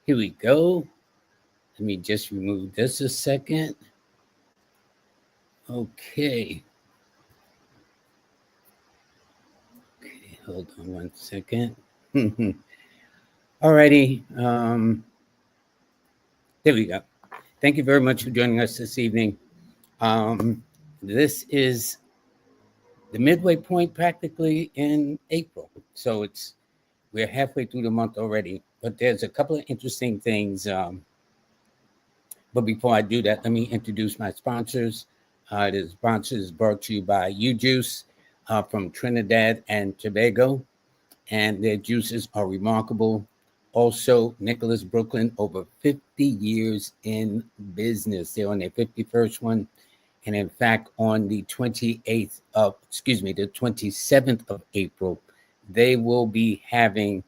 Here we go. Let me just remove this a second. Okay. Okay, hold on one second. Alrighty. There we go. Thank you very much for joining us this evening. This is the midway point practically in April. So we're halfway through the month already, but there's a couple of interesting things. But before I do that, let me introduce my sponsors. The sponsor is brought to you by UJuice from Trinidad and Tobago, and their juices are remarkable. Also, Nicholas Brooklyn, over 50 years in business. They're on their 51st one. And in fact, on the 27th of April, they will be having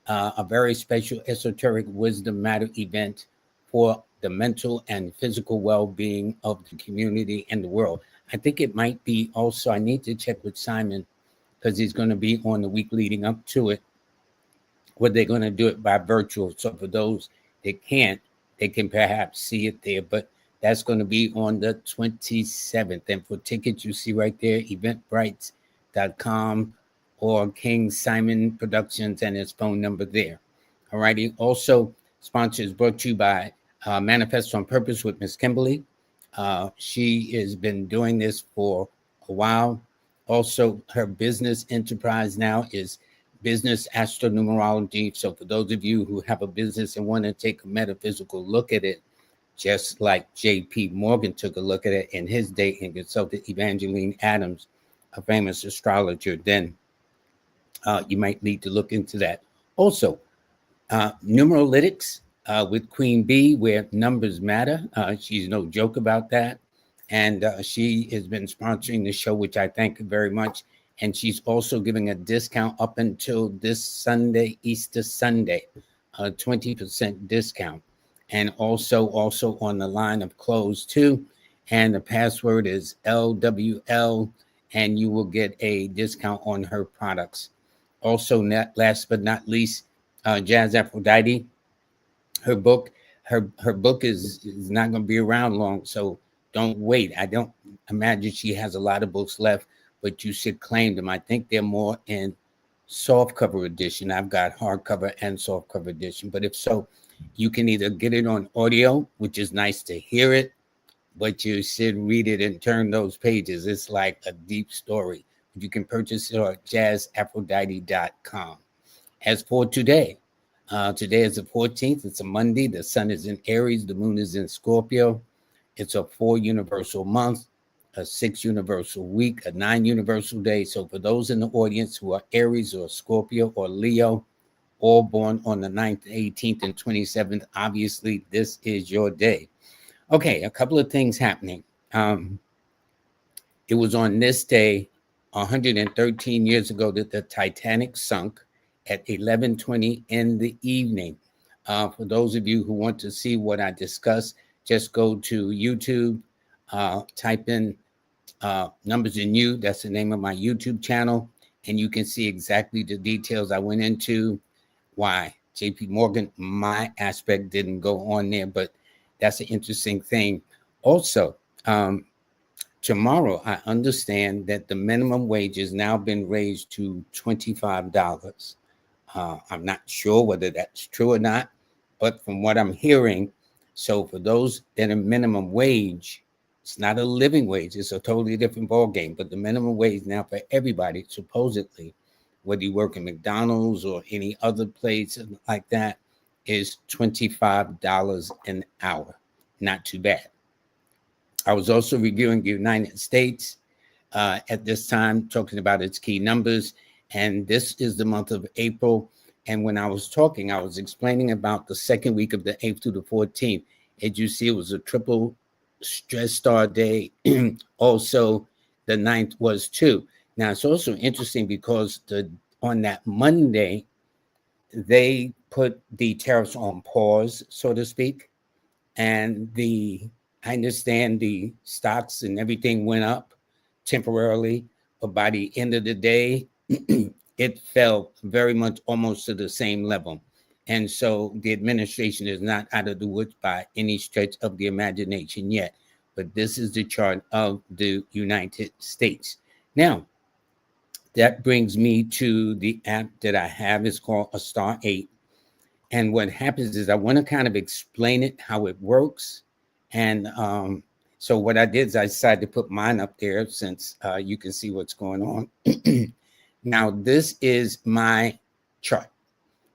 a very special esoteric wisdom matter event for the mental and physical well-being of the community and the world. I think it might be also, I need to check with Simon because he's going to be on the week leading up to it, where they're going to do it by virtual. So for those that can't, they can perhaps see it there. But that's going to be on the 27th. And for tickets, you see right there, eventbrites.com or King Simon Productions and his phone number there. All righty. Also, sponsors brought to you by Manifest on Purpose with Miss Kimberly. She has been doing this for a while. Also, her business enterprise now is Business Astronumerology. So for those of you who have a business and want to take a metaphysical look at it, just like J.P. Morgan took a look at it in his day and consulted Evangeline Adams, a famous astrologer, then you might need to look into that. Also, Numerologics with Queen Bee, where numbers matter. She's no joke about that. And she has been sponsoring the show, which I thank her very much. And she's also giving a discount up until this Sunday, Easter Sunday, a 20% discount. And also on the line of clothes too. And the password is LWL, and you will get a discount on her products. Also, last but not least, Jazz Aphrodite. Her book is not going to be around long, so don't wait. I don't imagine she has a lot of books left, but you should claim them. I think they're more in softcover edition. I've got hardcover and softcover edition, but if so, you can either get it on audio, which is nice to hear it, but you should read it and turn those pages. It's like a deep story. You can purchase it at jazzaphrodite.com. As for today, today is the 14th. It's a Monday. The sun is in Aries. The moon is in Scorpio. It's a 4 universal month, a 6 universal week, a 9 universal day. So for those in the audience who are Aries or Scorpio or Leo, all born on the 9th, 18th, and 27th, obviously this is your day. Okay, a couple of things happening. It was on this day 113 years ago that the Titanic sunk at 11:20 in the evening. For those of you who want to see what I discussed, just go to YouTube, type in Numbers in You. That's the name of my YouTube channel. And you can see exactly the details I went into, why JP Morgan, my aspect didn't go on there, but that's an interesting thing. Also, tomorrow, I understand that the minimum wage has now been raised to $25. I'm not sure whether that's true or not, but from what I'm hearing, so for those that are minimum wage, it's not a living wage. It's a totally different ballgame. But the minimum wage now for everybody, supposedly, whether you work in McDonald's or any other place like that, is $25 an hour. Not too bad. I was also reviewing the United States at this time, talking about its key numbers. And this is the month of April. And when I was talking, I was explaining about the second week of the 8th through the 14th. As you see, it was a triple stress star day. Also, the 9th was too. Now, it's also interesting because on that Monday, they put the tariffs on pause, so to speak. And I understand the stocks and everything went up temporarily, but by the end of the day, it fell very much almost to the same level. And so the administration is not out of the woods by any stretch of the imagination yet. But this is the chart of the United States. Now, that brings me to the app that I have. It's called Astar8. And what happens is I want to kind of explain it, how it works. And so what I did is I decided to put mine up there since you can see what's going on. Now, this is my chart.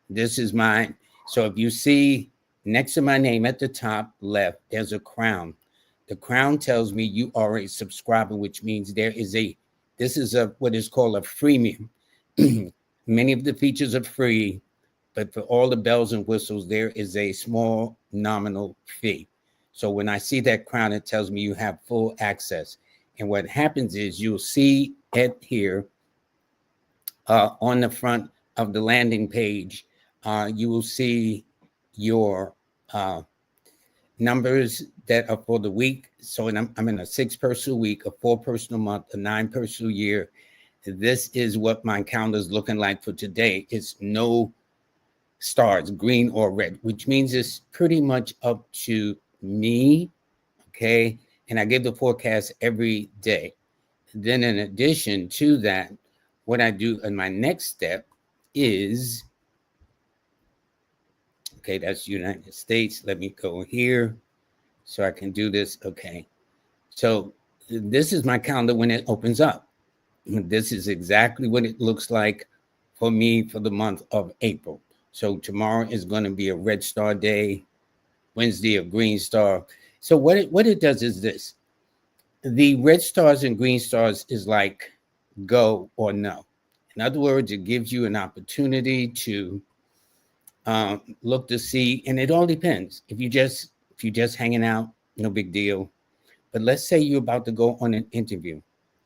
This is mine. So if you see next to my name at the top left, there's a crown. The crown tells me you are a subscriber, which means this is what is called a freemium. Many of the features are free, but for all the bells and whistles, there is a small nominal fee. So when I see that crown, it tells me you have full access. And what happens is you'll see it here on the front of the landing page. You will see your numbers that are for the week. So I'm in a 6-person week, a 4-person month, a 9-person year. This is what my calendar is looking like for today. It's no stars, green or red, which means it's pretty much up to me. Okay. And I give the forecast every day. Then in addition to that, what I do in my next step is, okay, that's United States. Let me go here so I can do this. Okay. So this is my calendar when it opens up. This is exactly what it looks like for me for the month of April. So tomorrow is going to be a red star day, Wednesday a green star. So what it does is this. The red stars and green stars is like go or no. In other words, it gives you an opportunity to look to see, and it all depends. If you just hanging out, no big deal. But let's say you're about to go on an interview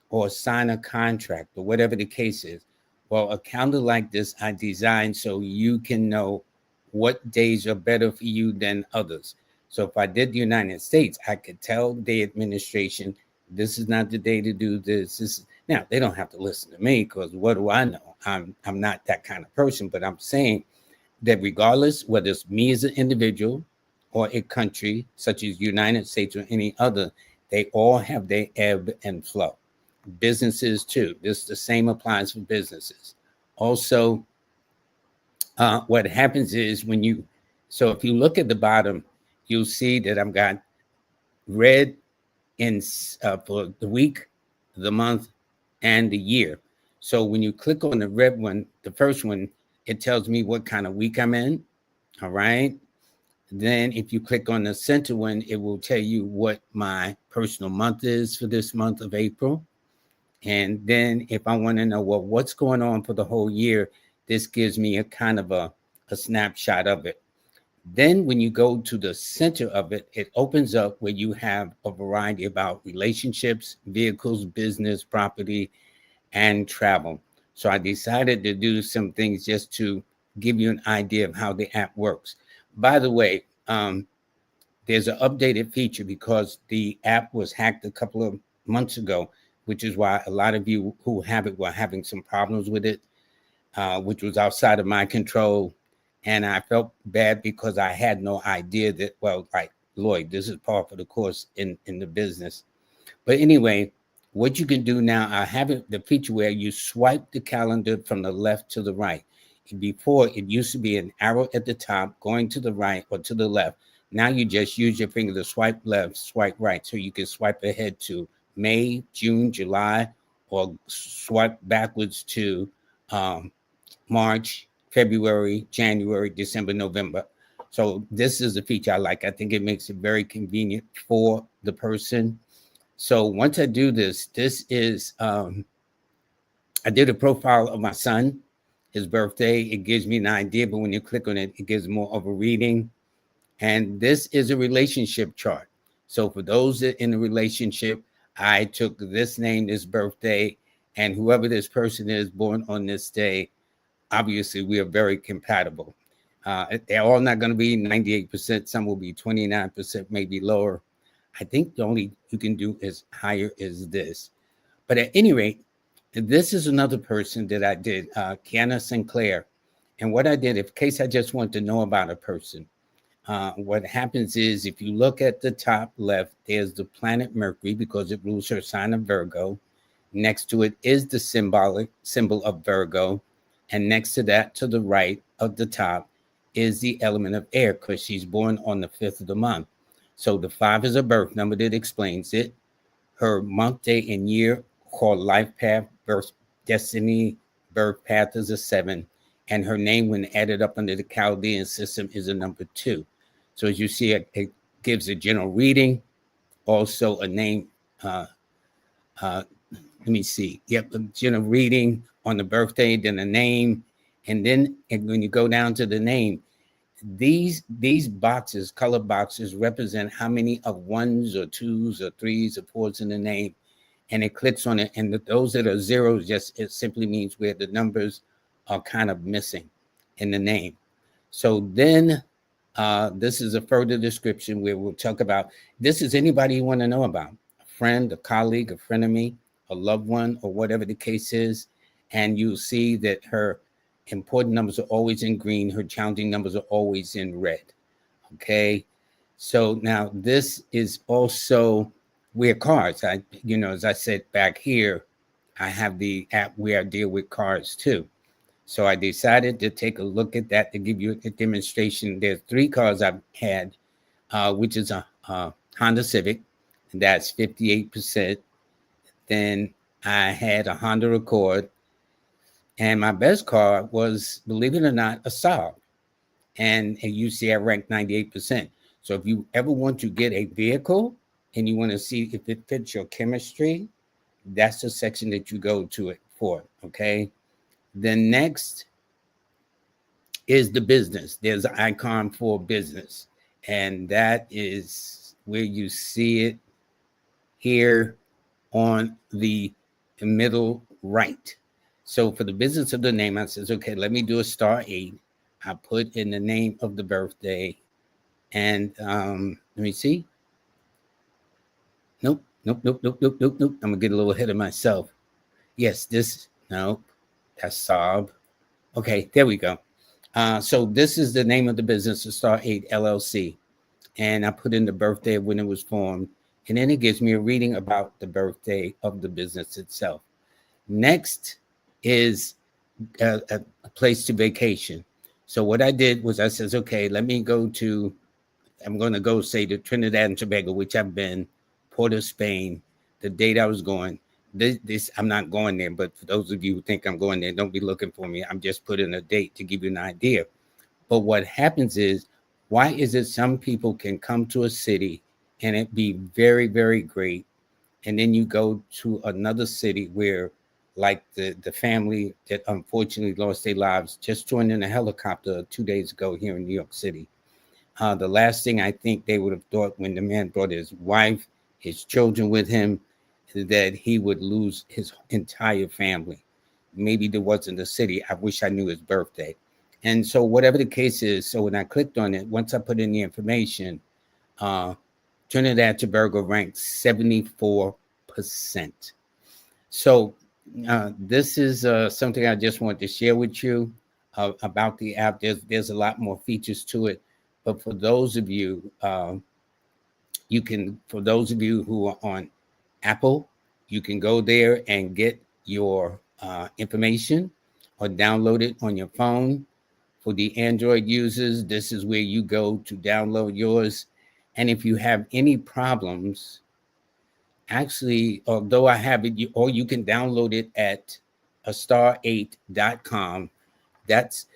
or sign a contract or whatever the case is. Well, a calendar like this I designed so you can know what days are better for you than others. So if I did the United States, I could tell the administration, this is not the day to do this. Now, they don't have to listen to me because what do I know? I'm not that kind of person, but I'm saying that regardless, whether it's me as an individual or a country such as United States or any other, they all have their ebb and flow. Businesses too. The same applies for businesses. Also, what happens is so if you look at the bottom, you'll see that I've got red for the week, the month, and the year. So when you click on the red one, the first one, it tells me what kind of week I'm in. All right. Then if you click on the center one, it will tell you what my personal month is for this month of April. And then if I want to know, well, what's going on for the whole year, this gives me a kind of a snapshot of it. Then when you go to the center of it, it opens up where you have a variety about relationships, vehicles, business, property, and travel. So I decided to do some things just to give you an idea of how the app works. By the way, there's an updated feature because the app was hacked a couple of months ago, which is why a lot of you who have it were having some problems with it, which was outside of my control. And I felt bad because I had no idea that, well, like Lloyd, this is part of the course in the business. But anyway, what you can do now, I have the feature where you swipe the calendar from the left to the right. Before, it used to be an arrow at the top going to the right or to the left. Now you just use your finger to swipe left, swipe right. So you can swipe ahead to May, June, July, or swipe backwards to March, February, January, December, November. So this is a feature I like. I think it makes it very convenient for the person. So once I do this is, I did a profile of my son, his birthday. It gives me an idea, but when you click on it, it gives more of a reading. And this is a relationship chart. So for those that in a relationship, I took this name, this birthday, and whoever this person is born on this day, obviously we are very compatible. They're all not going to be 98%. Some will be 29%, maybe lower. I think the only you can do is higher is this. But at any rate, this is another person that I did, Kiana Sinclair. And what I did, in case I just want to know about a person, what happens is if you look at the top left, there's the planet Mercury because it rules her sign of Virgo. Next to it is the symbol of Virgo. And next to that, to the right of the top, is the element of air because she's born on the 5th of the month. So the 5 is a birth number that explains it. Her month, day, and year called life path, birth, destiny, birth path is a 7. And her name, when added up under the Chaldean system, is a number 2. So as you see, it gives a general reading, also a name. Let me see. Yep, a general reading on the birthday, then a name, and then when you go down to the name, these boxes, color boxes, represent how many of ones or twos or threes or fours in the name, and it clicks on it. And those that are zeros, just it simply means where the numbers are kind of missing in the name. So then this is a further description where we'll talk about this is anybody you want to know about, a friend, a colleague, a frenemy, a loved one, or whatever the case is. And you'll see that her important numbers are always in green. Her challenging numbers are always in red. Okay. So now this is also where cards, as I said back here, I have the app where I deal with cards too. So I decided to take a look at that to give you a demonstration. There's 3 cars I've had, which is a Honda Civic, and that's 58%. Then I had a Honda Accord, and my best car was, believe it or not, a Saab. And you see I ranked 98%. So if you ever want to get a vehicle and you want to see if it fits your chemistry, that's the section that you go to it for, okay? Then next is the business. There's an icon for business, and that is where you see it here on the middle right. So for the business of the name, I says, okay, let me do a *8. I put in the name of the birthday, and let me see. Nope. I'm gonna get a little ahead of myself. Yes, nope, that's Saab. Okay, there we go. So this is the name of the business, Astar8 LLC. And I put in the birthday when it was formed. And then it gives me a reading about the birthday of the business itself. Next is a place to vacation. So what I did was I says, okay, let me go to, I'm going to go say to Trinidad and Tobago, which I've been, Port of Spain, the date I was going. This I'm not going there, but for those of you who think I'm going there, don't be looking for me. I'm just putting a date to give you an idea. But what happens is, why is it some people can come to a city and it be very, very great, and then you go to another city where, like the family that unfortunately lost their lives just joined in a helicopter 2 days ago here in New York City. The last thing I think they would have thought when the man brought his wife, his children with him, that he would lose his entire family. Maybe there wasn't a city. I wish I knew his birthday. And so whatever the case is, so when I clicked on it, once I put in the information, Trinidad Tobago ranked 74%. So this is something I just want to share with you about the app. There's a lot more features to it. But for those of you, for those of you who are on Apple, you can go there and get your information or download it on your phone. For the Android users, this is where you go to download yours. And if you have any problems, actually, although I have it, you can download it at astar8.com.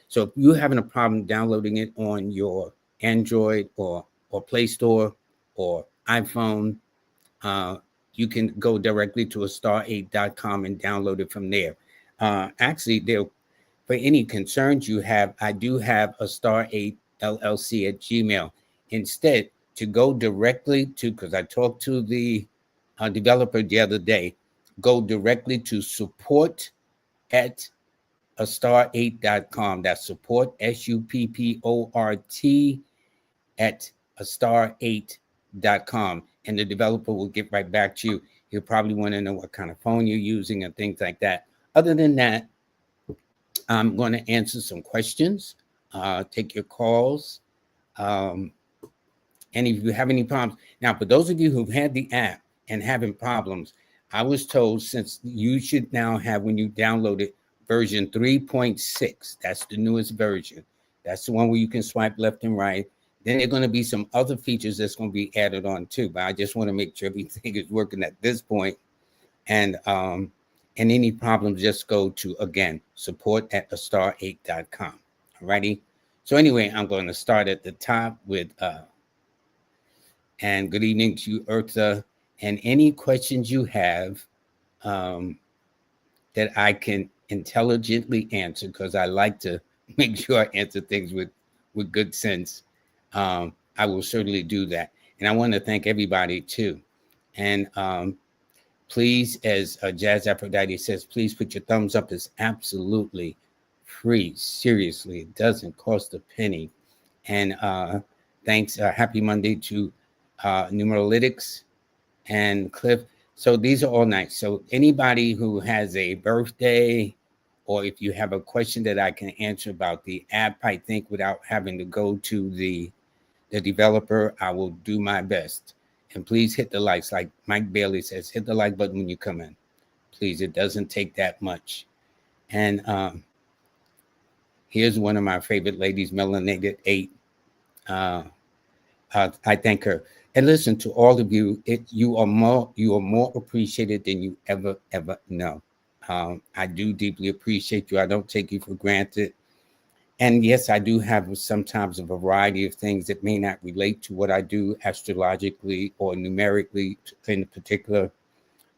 So if you're having a problem downloading it on your Android or Play Store or iPhone, you can go directly to astar8.com and download it from there. Actually, for any concerns you have, I do have Astar8 LLC at Gmail. Instead, to go directly to, because I talked to the developer the other day, go directly to support at astar8.com. That's support, SUPPORT at astar8.com. And the developer will get right back to you. He'll probably want to know what kind of phone you're using and things like that. Other than that, I'm going to answer some questions, take your calls. And if you have any problems, now for those of you who've had the app and having problems, I was told since you should now have, when you download it, version 3.6. That's the newest version. That's the one where you can swipe left and right. Then there are going to be some other features that's going to be added on too. But I just want to make sure everything is working at this point. And any problems, just go to, again, support@astar8.com. All righty. So anyway, I'm going to start at the top with and good evening to you, Eartha. And any questions you have that I can intelligently answer, because I like to make sure I answer things with good sense. I will certainly do that. And I want to thank everybody too. And please, as Jazz Aphrodite says, please put your thumbs up. It's absolutely free. Seriously, it doesn't cost a penny. And thanks. Happy Monday to Numerologics and Cliff. So these are all nice. So anybody who has a birthday, or if you have a question that I can answer about the app, I think without having to go to the developer, I will do my best. And please hit the likes. Like Mike Bailey says, hit the like button when you come in. Please, it doesn't take that much. And here's one of my favorite ladies, Melanated 8. I thank her. And listen, to all of you, you are more appreciated than you ever know. I do deeply appreciate you. I don't take you for granted. And yes, I do have sometimes a variety of things that may not relate to what I do astrologically or numerically in particular.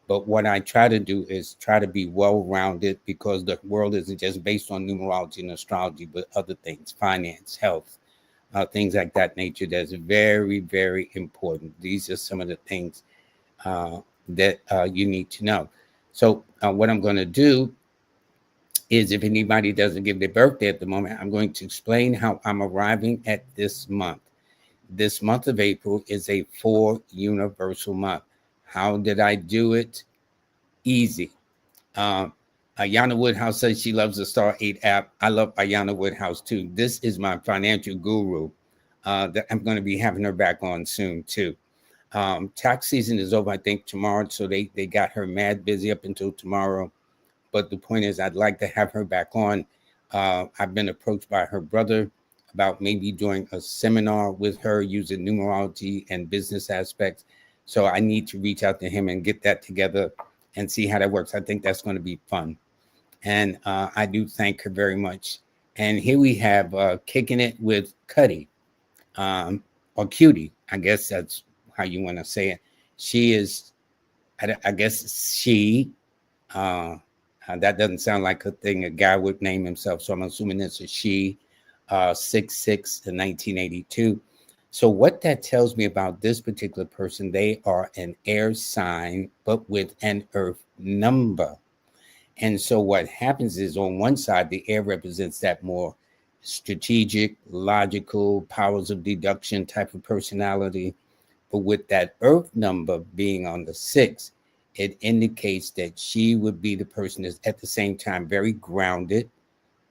But what I try to do is try to be well-rounded, because the world isn't just based on numerology and astrology, but other things, finance, health, things like that nature. That's very, very important. These are some of the things that you need to know. So what I'm going to do is, if anybody doesn't give their birthday at the moment, I'm going to explain how I'm arriving at this month. This month of April is a 4 universal month. How did I do it? Easy. Ayana Woodhouse says she loves the Astar8 app. I love Ayana Woodhouse too. This is my financial guru. That I'm going to be having her back on soon too. Tax season is over, I think, tomorrow. So they got her mad busy up until tomorrow. But the point is, I'd like to have her back on. I've been approached by her brother about maybe doing a seminar with her using numerology and business aspects. So I need to reach out to him and get that together and see how that works. I think that's going to be fun. And I do thank her very much. And here we have Kicking It with Cuddy, or Cutie. I guess that's how you want to say it. She is, I guess she, that doesn't sound like a thing a guy would name himself. So I'm assuming it's a she, 6'6" to 1982. So what that tells me about this particular person, they are an air sign, but with an earth number. And so what happens is, on one side, the air represents that more strategic, logical, powers of deduction type of personality. But with that earth number being on the 6, it indicates that she would be the person that's at the same time very grounded,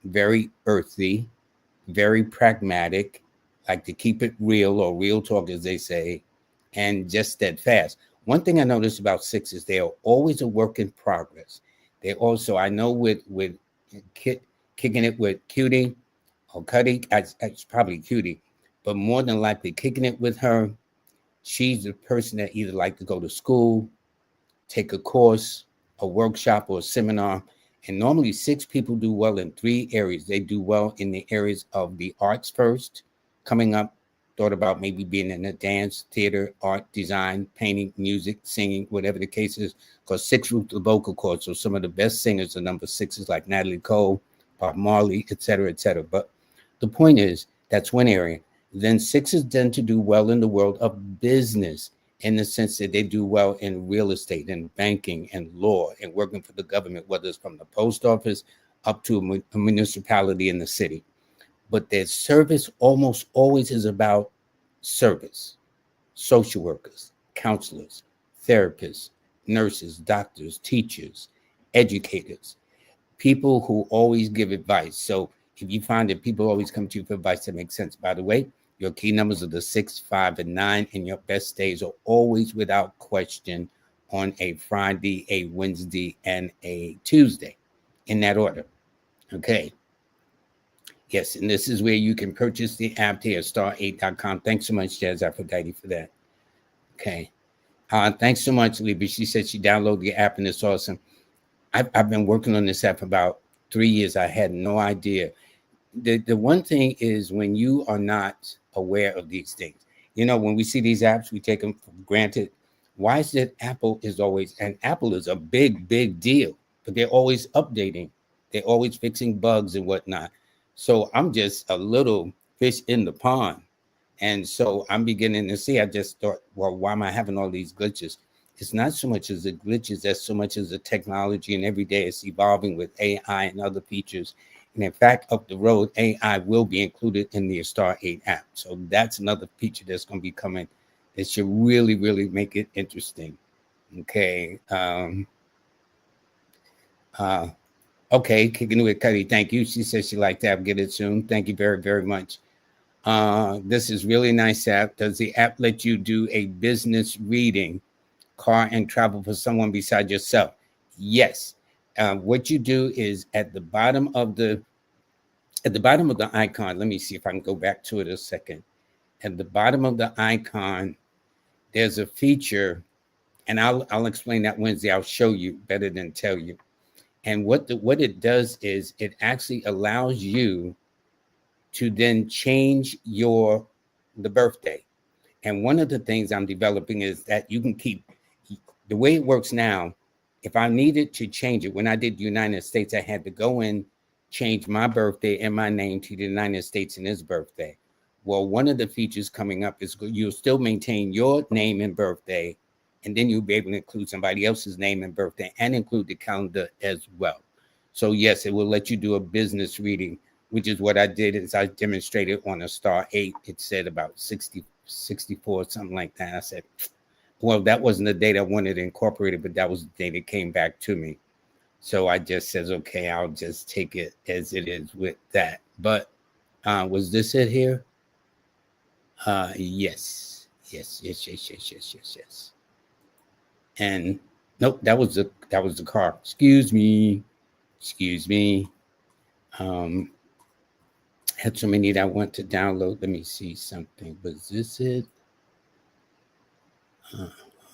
very earthy, very pragmatic, like to keep it real, or real talk, as they say, and just steadfast. One thing I noticed about 6 is they are always a work in progress. They also, I know with Kicking It with Cutie or Cuddy, it's probably Cutie, but more than likely Kicking It with her, she's the person that either like to go to school, take a course, a workshop, or a seminar. And normally 6 people do well in 3 areas. They do well in the areas of the arts first, coming up, thought about maybe being in a dance, theater, art, design, painting, music, singing, whatever the case is, because 6 root the vocal cords. So some of the best singers are number 6s, like Natalie Cole, Bob Marley, et cetera, et cetera. But the point is, that's one area. Then 6s tend to do well in the world of business, in the sense that they do well in real estate and banking and law and working for the government, whether it's from the post office up to a municipality in the city. But their service almost always is about service. Social workers, counselors, therapists, nurses, doctors, teachers, educators. people who always give advice. So if you find that people always come to you for advice, that makes sense. By the way, your key numbers are the 6, 5, and 9, and your best days are always without question on a Friday, a Wednesday, and a Tuesday, in that order. Okay. Yes, and this is where you can purchase the app here, astar8.com. Thanks so much, Jazz Aphrodite, for that. Okay. Thanks so much, Libby. She said she downloaded the app and it's awesome. I've been working on this app for about 3 years. I had no idea. The one thing is when you are not aware of these things, when we see these apps, we take them for granted. Why is it Apple is always, and Apple is a big, big deal, but they're always updating. They're always fixing bugs and whatnot. So I'm just a little fish in the pond. And so I'm beginning to see, I just thought, well, why am I having all these glitches? It's not so much as the glitches, as so much as the technology, and every day it's evolving with AI and other features. And in fact, up the road, AI will be included in the Astar8 app. So that's another feature that's going to be coming that should really, really make it interesting. Okay. Okay, kicking it with Cuddy. Thank you. She says she liked the app. Get it soon. Thank you very, very much. This is really nice app. Does the app let you do a business reading, car and travel for someone beside yourself? Yes. What you do is at the bottom of the icon. Let me see if I can go back to it a second. At the bottom of the icon, there's a feature, and I'll explain that Wednesday. I'll show you better than tell you. And what it does is it actually allows you to then change the birthday. And one of the things I'm developing is that you can keep the way it works now. If I needed to change it, when I did the United States, I had to go in, change my birthday and my name to the United States and his birthday. Well, one of the features coming up is you'll still maintain your name and birthday, and then you'll be able to include somebody else's name and birthday and include the calendar as well. So yes, it will let you do a business reading, which is what I did. Is I demonstrated on Astar8. It said about 60, 64, something like that. I said, well, that wasn't the date I wanted incorporated, but that was the date it came back to me. So I just says, okay, I'll just take it as it is with that. But was this it here? Yes. And nope, that was the car. Excuse me. Had so many that I want to download. Let me see something. Was this it?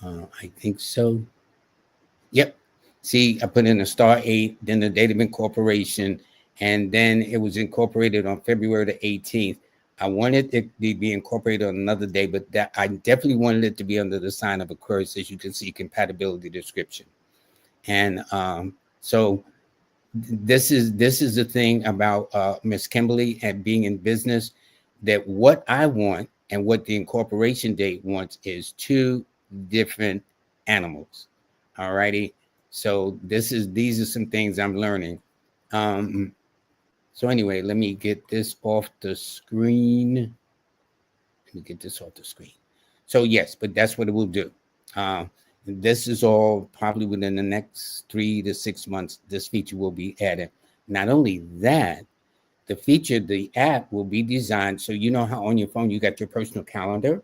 I think so. Yep. See, I put in Astar8, then the date of incorporation, and then it was incorporated on February the 18th. I wanted it to be incorporated on another day, but that I definitely wanted it to be under the sign of Aquarius, as you can see, compatibility description. And so this is the thing about Miss Kimberly and being in business, that what I want and what the incorporation date wants is two different animals. All righty. So these are some things I'm learning. So anyway, let me get this off the screen. So yes, but that's what it will do. This is all probably within the next 3 to 6 months. This feature will be added. Not only that, the app will be designed. So you know how on your phone you got your personal calendar?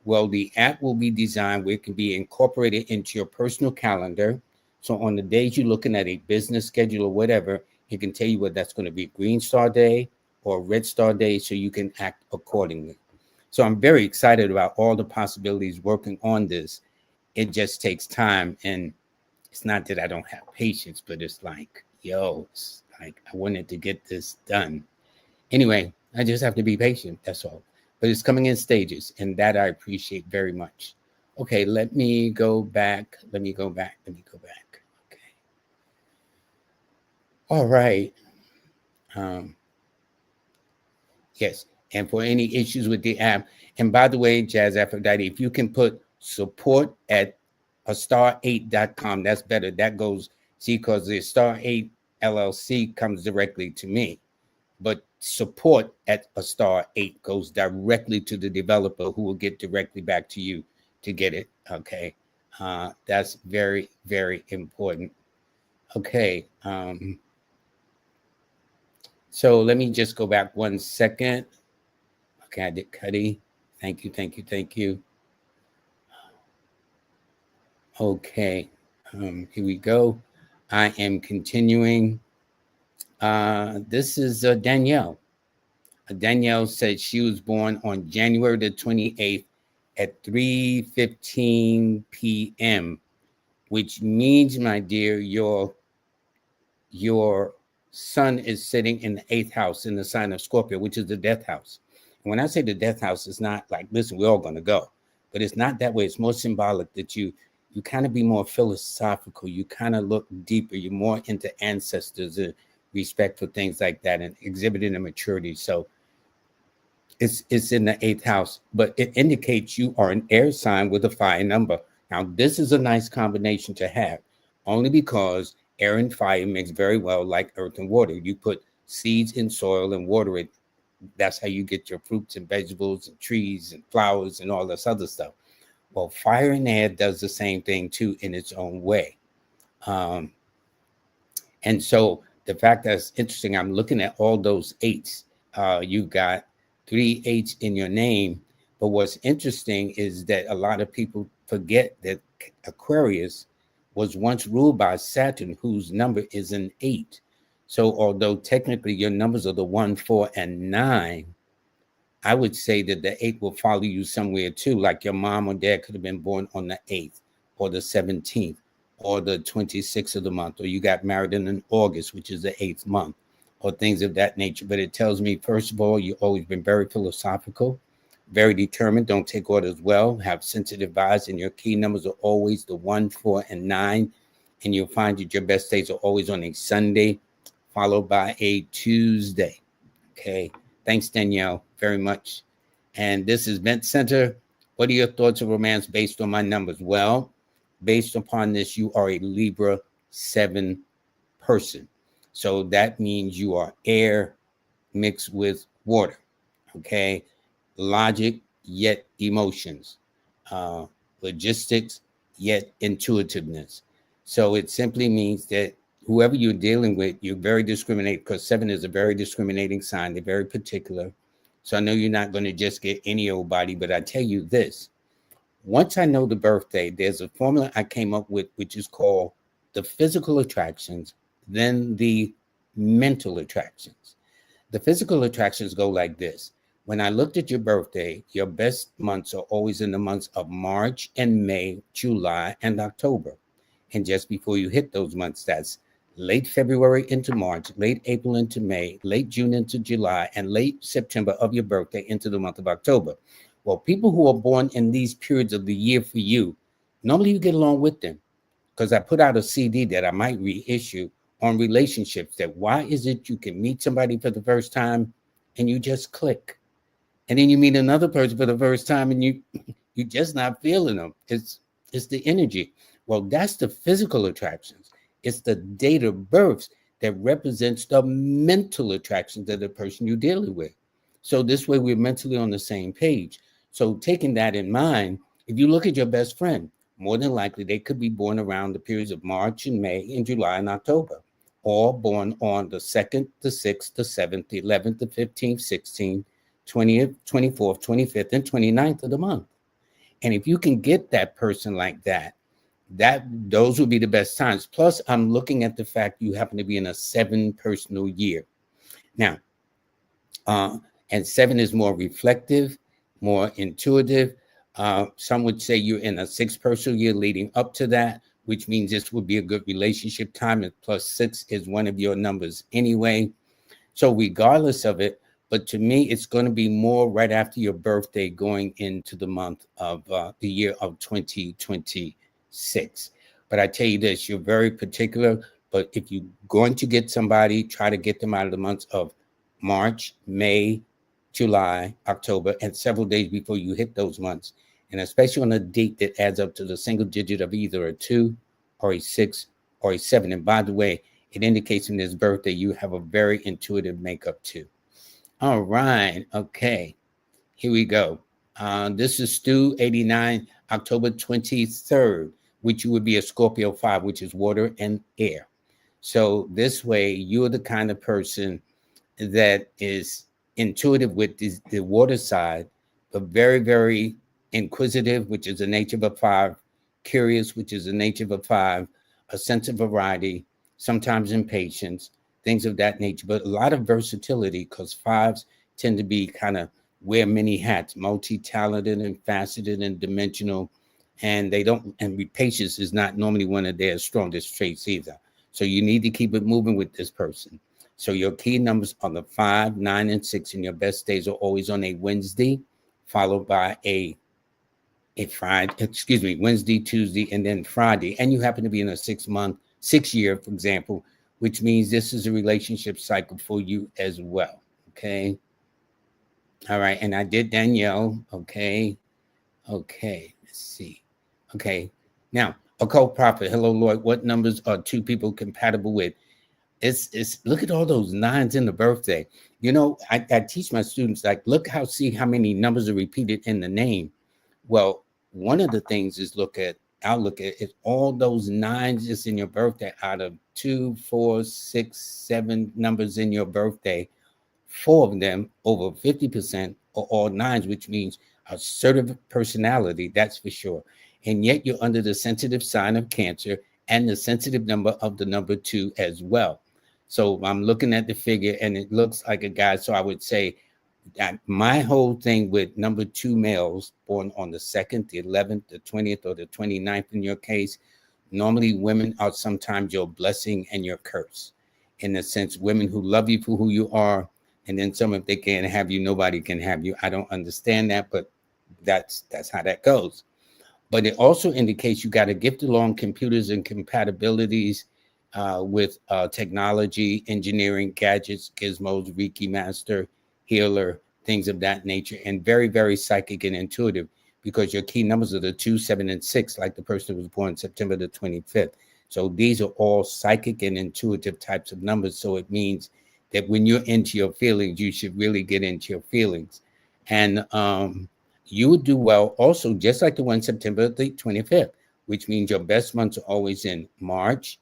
Well, the app will be designed where it can be incorporated into your personal calendar. So on the days you're looking at a business schedule or whatever, it can tell you whether that's going to be Green Star Day or Red Star Day, so you can act accordingly. So I'm very excited about all the possibilities working on this. It just takes time, and it's not that I don't have patience, but it's like, it's like I wanted to get this done. Anyway, I just have to be patient. That's all. But it's coming in stages, and that I appreciate very much. Okay, let me go back. Okay. All right. Yes. And for any issues with the app, and by the way, Jazz Aphrodite, if you can put support at astar8.com, that's better. That goes, see, because the Astar8 LLC comes directly to me. But support at Astar8 goes directly to the developer, who will get directly back to you to get it. Okay. That's very, very important. Okay. So let me just go back 1 second. Okay, I did Cuddy. Thank you, thank you, thank you. Okay, here we go. I am continuing. This is Danielle. Danielle said she was born on January the 28th at 3:15 p.m., which means, my dear, your sun is sitting in the 8th house in the sign of Scorpio, which is the death house. And when I say the death house, it's not like, listen, we're all going to go, but it's not that way. It's more symbolic that you kind of be more philosophical. You kind of look deeper. You're more into ancestors and respect for things like that and exhibiting a maturity. So it's in the 8th house, but it indicates you are an air sign with a fire number. Now, this is a nice combination to have, only because air and fire mix very well like earth and water. You put seeds in soil and water it. That's how you get your fruits and vegetables and trees and flowers and all this other stuff. Well, fire and air does the same thing too in its own way. And so the fact that's interesting, I'm looking at all those eights. You've got 3 8s in your name. But what's interesting is that a lot of people forget that Aquarius was once ruled by Saturn, whose number is an 8. So although technically your numbers are the 1, 4, and 9, I would say that the 8 will follow you somewhere too. Like your mom or dad could have been born on the 8th or the 17th or the 26th of the month, or you got married in August, which is the 8th month, or things of that nature. But it tells me, first of all, you've always been very philosophical, very determined, don't take orders well, have sensitive eyes, and your key numbers are always the 1, 4, and 9. And you'll find that your best days are always on a Sunday, followed by a Tuesday. Okay. Thanks, Danielle, very much. And this is Vent Center. What are your thoughts of romance based on my numbers? Well, based upon this, you are a Libra 7 person. So that means you are air mixed with water. Okay. Logic, yet emotions. Logistics, yet intuitiveness. So it simply means that whoever you're dealing with, you're very discriminating, because 7 is a very discriminating sign. They're very particular. So I know you're not going to just get any old body, but I tell you this. Once I know the birthday, there's a formula I came up with, which is called the physical attractions, then the mental attractions. The physical attractions go like this. When I looked at your birthday, your best months are always in the months of March and May, July, and October. And just before you hit those months, that's late February into March, late April into May, late June into July, and late September of your birthday into the month of October. Well, people who are born in these periods of the year for you, normally you get along with them, because I put out a CD that I might reissue on relationships, that why is it you can meet somebody for the first time and you just click, and then you meet another person for the first time and you're just not feeling them. It's the energy. Well, that's the physical attractions. It's the date of birth that represents the mental attractions of the person you're dealing with. So this way we're mentally on the same page. So taking that in mind, if you look at your best friend, more than likely they could be born around the periods of March and May and July and October, or born on the 2nd, the 6th, the 7th, the 11th, the 15th, 16th, 20th, 24th, 25th, and 29th of the month. And if you can get that person like that, those would be the best times. Plus, I'm looking at the fact you happen to be in a 7 personal year. Now, and 7 is more reflective, more intuitive. Some would say you're in a 6 personal year leading up to that, which means this would be a good relationship time. And plus 6 is one of your numbers anyway. So regardless of it, but to me, it's going to be more right after your birthday going into the month of the year of 2026. But I tell you this, you're very particular. But if you're going to get somebody, try to get them out of the months of March, May, July, October, and several days before you hit those months. And especially on a date that adds up to the single digit of either a 2 or a 6 or a 7. And by the way, it indicates in this birthday you have a very intuitive makeup too. All right. Okay. Here we go. This is Stu 89, October 23rd, which you would be a Scorpio 5, which is water and air. So this way, you're the kind of person that is intuitive with the water side, but very, very inquisitive, which is the nature of a 5, curious, which is the nature of a 5, a sense of variety, sometimes impatience, things of that nature, but a lot of versatility because 5s tend to be kind of wear many hats, multi-talented and faceted and dimensional. And they don't, and patience is not normally one of their strongest traits either. So you need to keep it moving with this person. So your key numbers are the 5, 9, and 6, and your best days are always on a Wednesday, followed by a Friday, excuse me, Wednesday, Tuesday, and then Friday. And you happen to be in a 6-month, 6-year, for example, which means this is a relationship cycle for you as well. Okay. All right. And I did Danielle. Okay. Okay. Let's see. Okay. Now, occult prophet. Hello, Lloyd. What numbers are 2 people compatible with? It's look at all those 9s in the birthday. You know, I teach my students, like, see how many numbers are repeated in the name. Well, one of the things is I'll look at is all those 9s just in your birthday. Out of 2, 4, 6, 7 numbers in your birthday, 4 of them, over 50%, are all 9s, which means assertive personality, that's for sure. And yet you're under the sensitive sign of Cancer and the sensitive number of the number 2 as well. So I'm looking at the figure and it looks like a guy. So I would say that my whole thing with number 2 males born on the 2nd, the 11th, the 20th, or the 29th in your case, normally women are sometimes your blessing and your curse. In the sense, women who love you for who you are, and then some, if they can't have you, nobody can have you. I don't understand that, but that's how that goes. But it also indicates you got a gift along computers and compatibilities with technology, engineering, gadgets, gizmos, Reiki master, healer, things of that nature, and very, very psychic and intuitive because your key numbers are the 2, 7, and 6, like the person who was born September the 25th. So these are all psychic and intuitive types of numbers. So it means that when you're into your feelings, you should really get into your feelings. And you would do well also, just like the one September the 25th, which means your best months are always in March,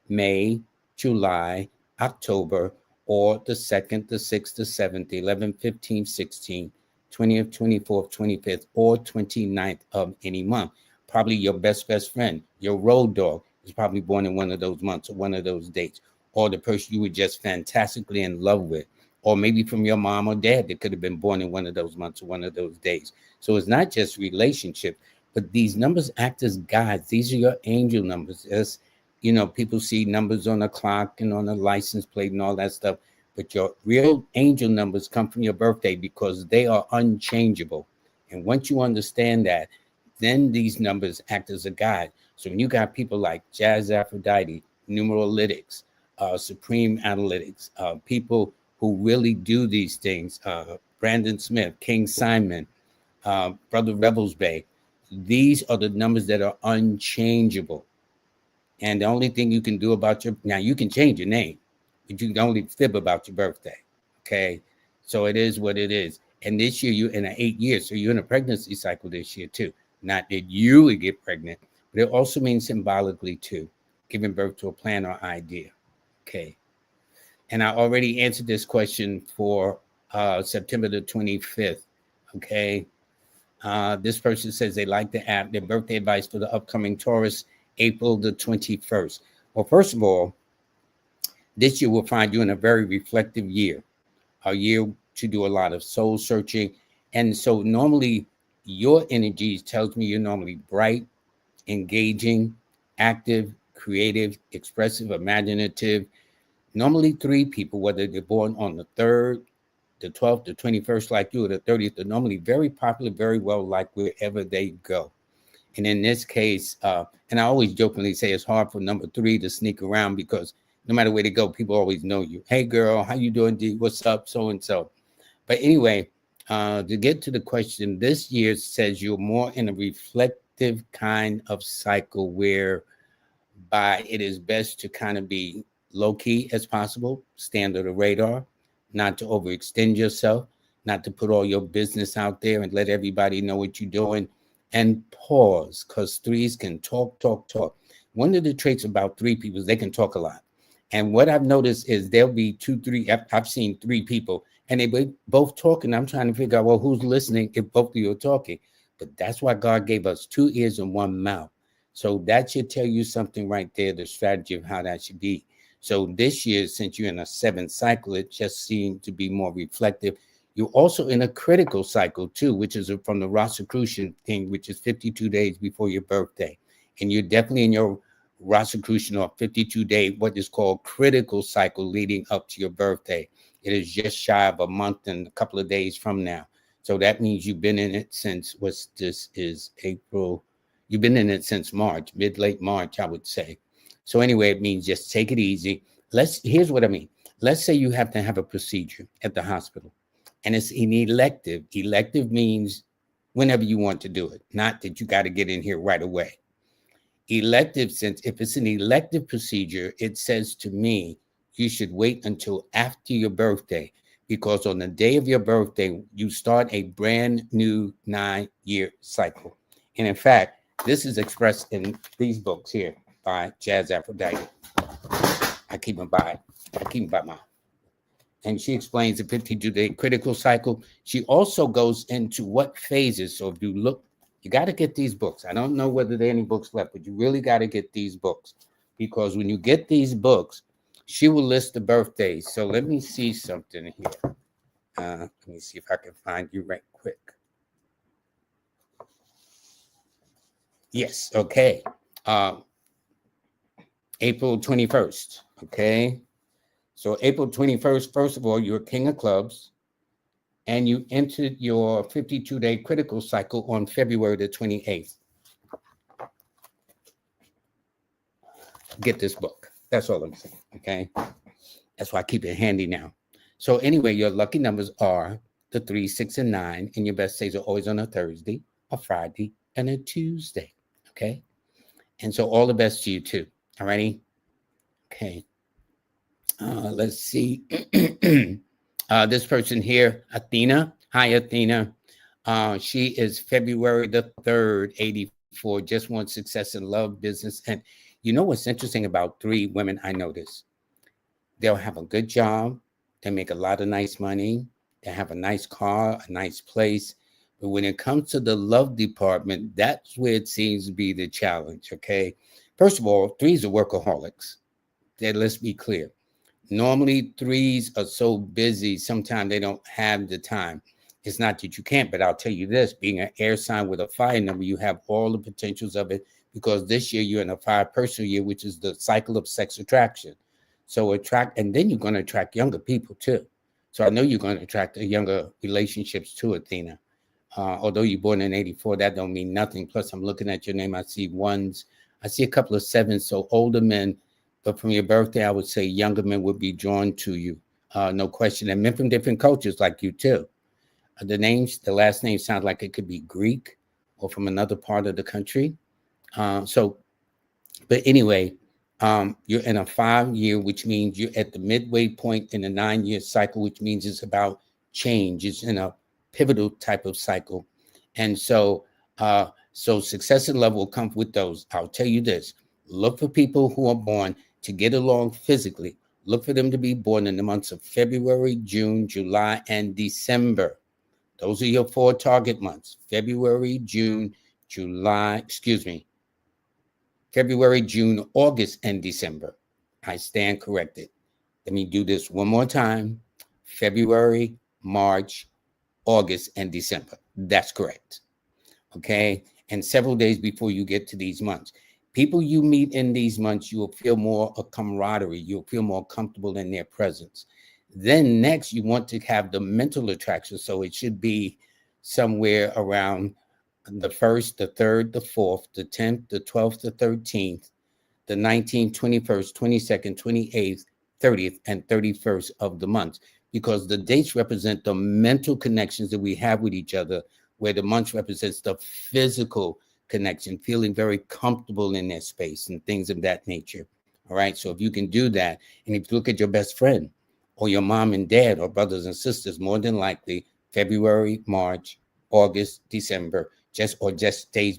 May, July, October, or the 2nd, the 6th, the 7th, the 11th, 15th, 16th, 20th, 24th, 25th, or 29th of any month. Probably your best friend, your road dog, is probably born in one of those months or one of those dates, or the person you were just fantastically in love with, or maybe from your mom or dad that could have been born in one of those months or one of those days. So it's not just relationship, but these numbers act as guides. These are your angel numbers. As you know, people see numbers on a clock and on a license plate and all that stuff, but your real angel numbers come from your birthday because they are unchangeable. And once you understand that, then these numbers act as a guide. So when you got people like Jazz Aphrodite, Numerologics, Supreme Analytics, people who really do these things, Brandon Smith, King Simon, Brother Rebels Bay, these are the numbers that are unchangeable. And the only thing you can do about now you can change your name, but you can only fib about your birthday. Okay. So it is what it is. And this year you're in an 8 years. So you're in a pregnancy cycle this year too. Not that you would get pregnant, but it also means symbolically too, giving birth to a plan or idea. Okay. And I already answered this question for September the 25th. Okay. This person says they like the app. Their birthday advice for the upcoming Taurus, April the 21st. Well, first of all, this year will find you in a very reflective year, a year to do a lot of soul searching. And so normally your energies tells me you're normally bright, engaging, active, creative, expressive, imaginative. Normally 3 people, whether they're born on the 3rd, the 12th, the 21st, like you, or the 30th, are normally very popular, very well liked wherever they go. And in this case, and I always jokingly say it's hard for number 3 to sneak around because no matter where they go, people always know you. Hey, girl, how you doing? D? What's up? So and so. But anyway, to get to the question, this year says you're more in a reflective kind of cycle whereby it is best to kind of be low key as possible, stay under the radar, not to overextend yourself, not to put all your business out there and let everybody know what you're doing, and pause because 3s can talk. One of the traits about 3 people is they can talk a lot. And what I've noticed is there'll be two, three. I've seen three people, and they both talking. I'm trying to figure out, well, who's listening if both of you are talking. But that's why God gave us two ears and one mouth. So that should tell you something right there, the strategy of how that should be. So this year, since you're in a seventh cycle, it just seemed to be more reflective. You're also in a critical cycle too, which is from the Rosicrucian thing, which is 52 days before your birthday. And you're definitely in your Rosicrucian or 52-day, what is called critical cycle leading up to your birthday. It is just shy of a month and a couple of days from now. So that means you've been in it since, what's this is April. You've been in it since March, late March, I would say. So anyway, it means just take it easy. Here's what I mean. Let's say you have to have a procedure at the hospital and it's an elective. Elective means whenever you want to do it, not that you got to get in here right away. Elective, since if it's an elective procedure, it says to me, you should wait until after your birthday, because on the day of your birthday, you start a brand new 9-year cycle. And in fact, this is expressed in these books here by Jazz Aphrodite. I keep them by mine. And she explains the 52-day critical cycle. She also goes into what phases. So if you look, you got to get these books. I don't know whether there are any books left, but you really got to get these books, because when you get these books, she will list the birthdays. So let me see something here. Let me see if I can find you right quick. Yes, okay. April 21st, okay? So April 21st, first of all, you're King of Clubs, and you entered your 52-day critical cycle on February the 28th. Get this book. That's all I'm saying, okay? That's why I keep it handy now. So anyway, your lucky numbers are the 3, 6, and 9, and your best days are always on a Thursday, a Friday, and a Tuesday, okay? And so all the best to you too, all righty? Okay. Let's see. This person here, Athena. Hi, Athena. She is February the 3rd, 84. Just wants success in love, business. And you know what's interesting about 3 women I noticed? They'll have a good job. They make a lot of nice money. They have a nice car, a nice place. But when it comes to the love department, that's where it seems to be the challenge, okay? First of all, 3s are workaholics. Let's be clear. Normally, 3s are so busy, sometimes they don't have the time. It's not that you can't, but I'll tell you this, being an air sign with a fire number, you have all the potentials of it, because this year you're in a 5 personal year, which is the cycle of sex attraction. So and then you're going to attract younger people too. So I know you're going to attract younger relationships too, Athena. Although you're born in 84, that don't mean nothing. Plus, I'm looking at your name. I see 1s. I see a couple of 7s. So older men, but from your birthday, I would say younger men would be drawn to you. No question. And men from different cultures like you too. The last name sounds like it could be Greek or from another part of the country. But anyway, you're in a 5-year, which means you're at the midway point in a 9-year cycle, which means it's about change. It's in a pivotal type of cycle. And so success and love will come with those. I'll tell you this. Look for people who are born to get along physically. Look for them to be born in the months of February, June, July, and December. Those are your 4 target months. February, June, August, and December. I stand corrected. Let me do this one more time. February, March, August, and December. That's correct. Okay. And several days before you get to these months. People you meet in these months, you will feel more a camaraderie. You'll feel more comfortable in their presence. Then next, you want to have the mental attraction. So it should be somewhere around the 1st, the 3rd, the 4th, the 10th, the 12th, the 13th, the 19th, 21st, 22nd, 28th, 30th, and 31st of the month, because the dates represent the mental connections that we have with each other, where the month represents the physical connection, feeling very comfortable in their space and things of that nature. All right. So if you can do that, and if you look at your best friend or your mom and dad or brothers and sisters, more than likely February, March, August, December, just days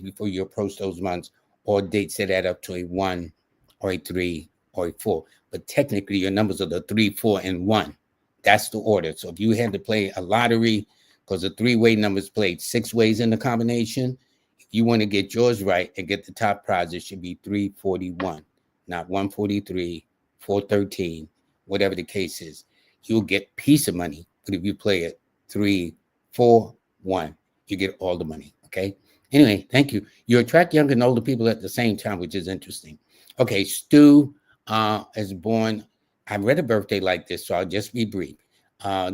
before you approach those months, or dates that add up to a 1 or a 3 or a 4. But technically, your numbers are the 3, 4, and 1. That's the order. So if you had to play a lottery, because the three-way numbers played 6 ways in the combination, if you want to get yours right and get the top prize, it should be 341, not 143, 413, whatever the case is. You'll get piece of money. But if you play it 3, 4, 1, you get all the money. Okay. Anyway, thank you. You attract young and older people at the same time, which is interesting. Okay, Stu is born. I read a birthday like this, so I'll just be brief.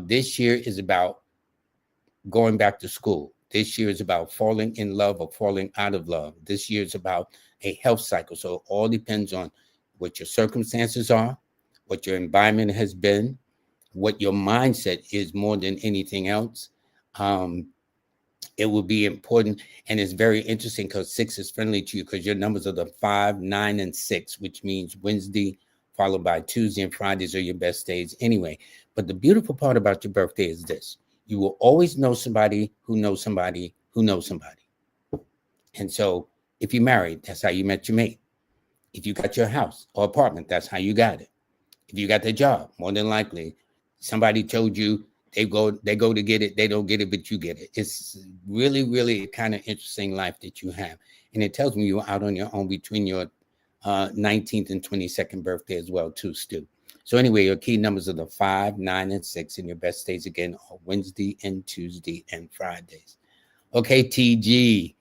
This year is about going back to school. This year is about falling in love or falling out of love. This year is about a health cycle. So it all depends on what your circumstances are, what your environment has been, what your mindset is more than anything else. It will be important, and it's very interesting because 6 is friendly to you because your numbers are the 5, 9, and 6, which means Wednesday followed by Tuesday and Fridays are your best days anyway. But the beautiful part about your birthday is this: you will always know somebody who knows somebody who knows somebody. And so if you're married, that's how you met your mate. If you got your house or apartment, that's how you got it. If you got the job, more than likely somebody told you they go to get it, they don't get it, but you get it. It's really, really a kind of interesting life that you have. And it tells me you're out on your own between your 19th and 22nd birthday as well, too, Stu. So anyway, your key numbers are the 5, 9, and 6, and your best days again are Wednesday and Tuesday and Fridays. Okay, TG.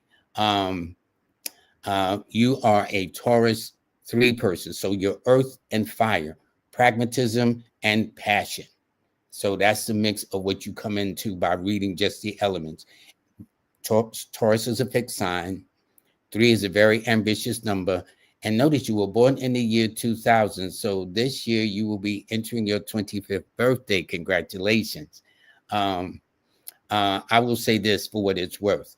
You are a Taurus 3 person. So you're earth and fire, pragmatism and passion. So that's the mix of what you come into by reading just the elements. Taurus is a fixed sign. 3 is a very ambitious number. And notice you were born in the year 2000. So this year you will be entering your 25th birthday. Congratulations. I will say this for what it's worth.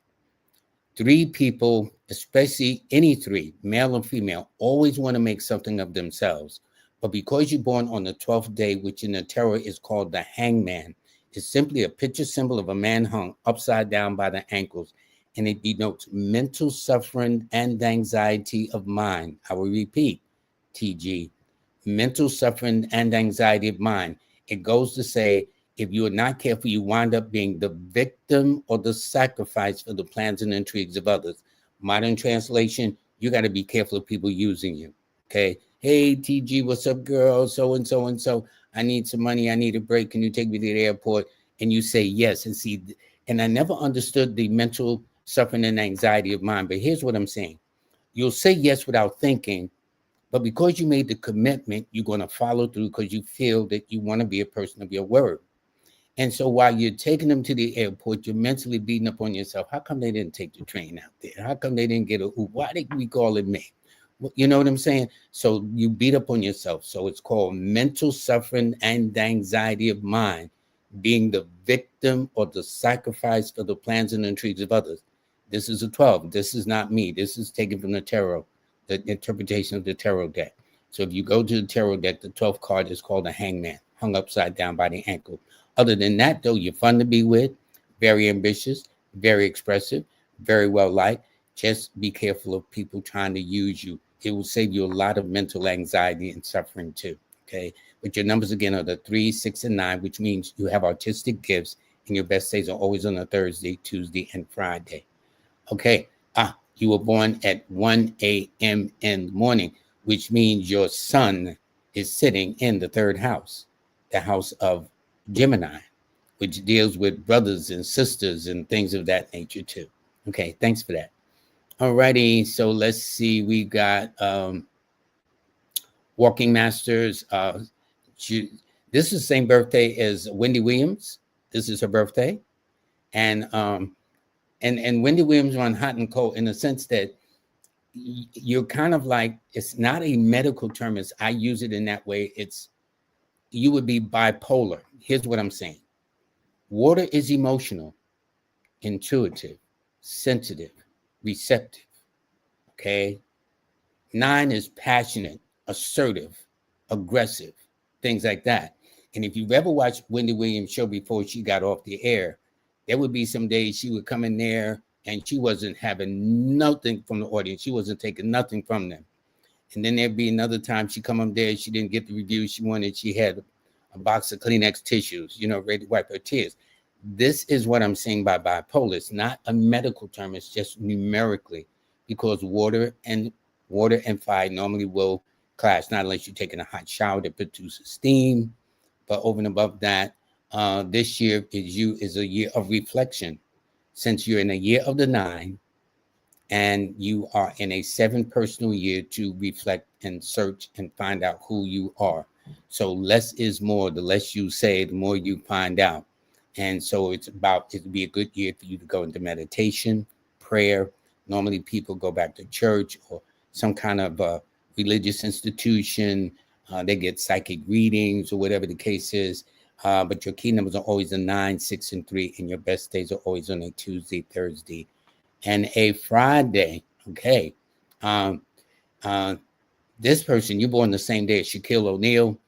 3 people, especially any 3, male or female, always want to make something of themselves. But because you're born on the 12th day, which in the tarot is called the hangman, it's simply a picture symbol of a man hung upside down by the ankles, and it denotes mental suffering and anxiety of mind. I will repeat, TG, mental suffering and anxiety of mind. It goes to say, if you are not careful, you wind up being the victim or the sacrifice for the plans and intrigues of others. Modern translation, you got to be careful of people using you. Okay. Hey, TG, what's up, girl? So and so and so. I need some money. I need a break. Can you take me to the airport? And you say yes. And see, and I never understood the mental suffering and anxiety of mind. But here's what I'm saying. You'll say yes without thinking, but because you made the commitment, you're going to follow through because you feel that you want to be a person of your word. And so while you're taking them to the airport, you're mentally beating up on yourself. How come they didn't take the train out there? How come they didn't get a Uber? Why did we call it me? You know what I'm saying? So you beat up on yourself. So it's called mental suffering and anxiety of mind, being the victim or the sacrifice for the plans and intrigues of others. This is a 12. This is not me. This is taken from the tarot, the interpretation of the tarot deck. So if you go to the tarot deck, the 12th card is called a hangman, hung upside down by the ankle. Other than that, though, you're fun to be with, very ambitious, very expressive, very well liked. Just be careful of people trying to use you. It will save you a lot of mental anxiety and suffering too. Okay. But your numbers again are the 3, 6, and 9, which means you have artistic gifts, and your best days are always on a Thursday, Tuesday, and Friday. Okay. You were born at 1 a.m. in the morning, which means your sun is sitting in the 3rd house, the house of Gemini, which deals with brothers and sisters and things of that nature too. Okay, thanks for that. All righty, so let's see. We got Walking Masters. This is the same birthday as Wendy Williams. This is her birthday, and Wendy Williams on Hot and Cold in the sense that you're kind of like, it's not a medical term as I use it in that way. It's, you would be bipolar. Here's what I'm saying. Water is emotional, intuitive, sensitive, receptive. Okay. 9 is passionate, assertive, aggressive, things like that. And if you've ever watched Wendy Williams' show before she got off the air, there would be some days she would come in there and she wasn't having nothing from the audience. She wasn't taking nothing from them. And then there'd be another time she come up there, she didn't get the review she wanted. She had a box of Kleenex tissues, ready to wipe her tears. This is what I'm saying by bipolar. It's not a medical term. It's just numerically, because water and fire normally will clash, not unless you're taking a hot shower that produces steam. But over and above that, this year is a year of reflection. Since you're in a year of the 9, and you are in a 7 personal year to reflect and search and find out who you are. So less is more. The less you say, the more you find out. And so it'd be a good year for you to go into meditation, prayer. Normally people go back to church or some kind of religious institution. They get psychic readings or whatever the case is. But your key numbers are always a 9, 6, and 3. And your best days are always on a Tuesday, Thursday, and a Friday. Okay. This person, you're born the same day as Shaquille O'Neal.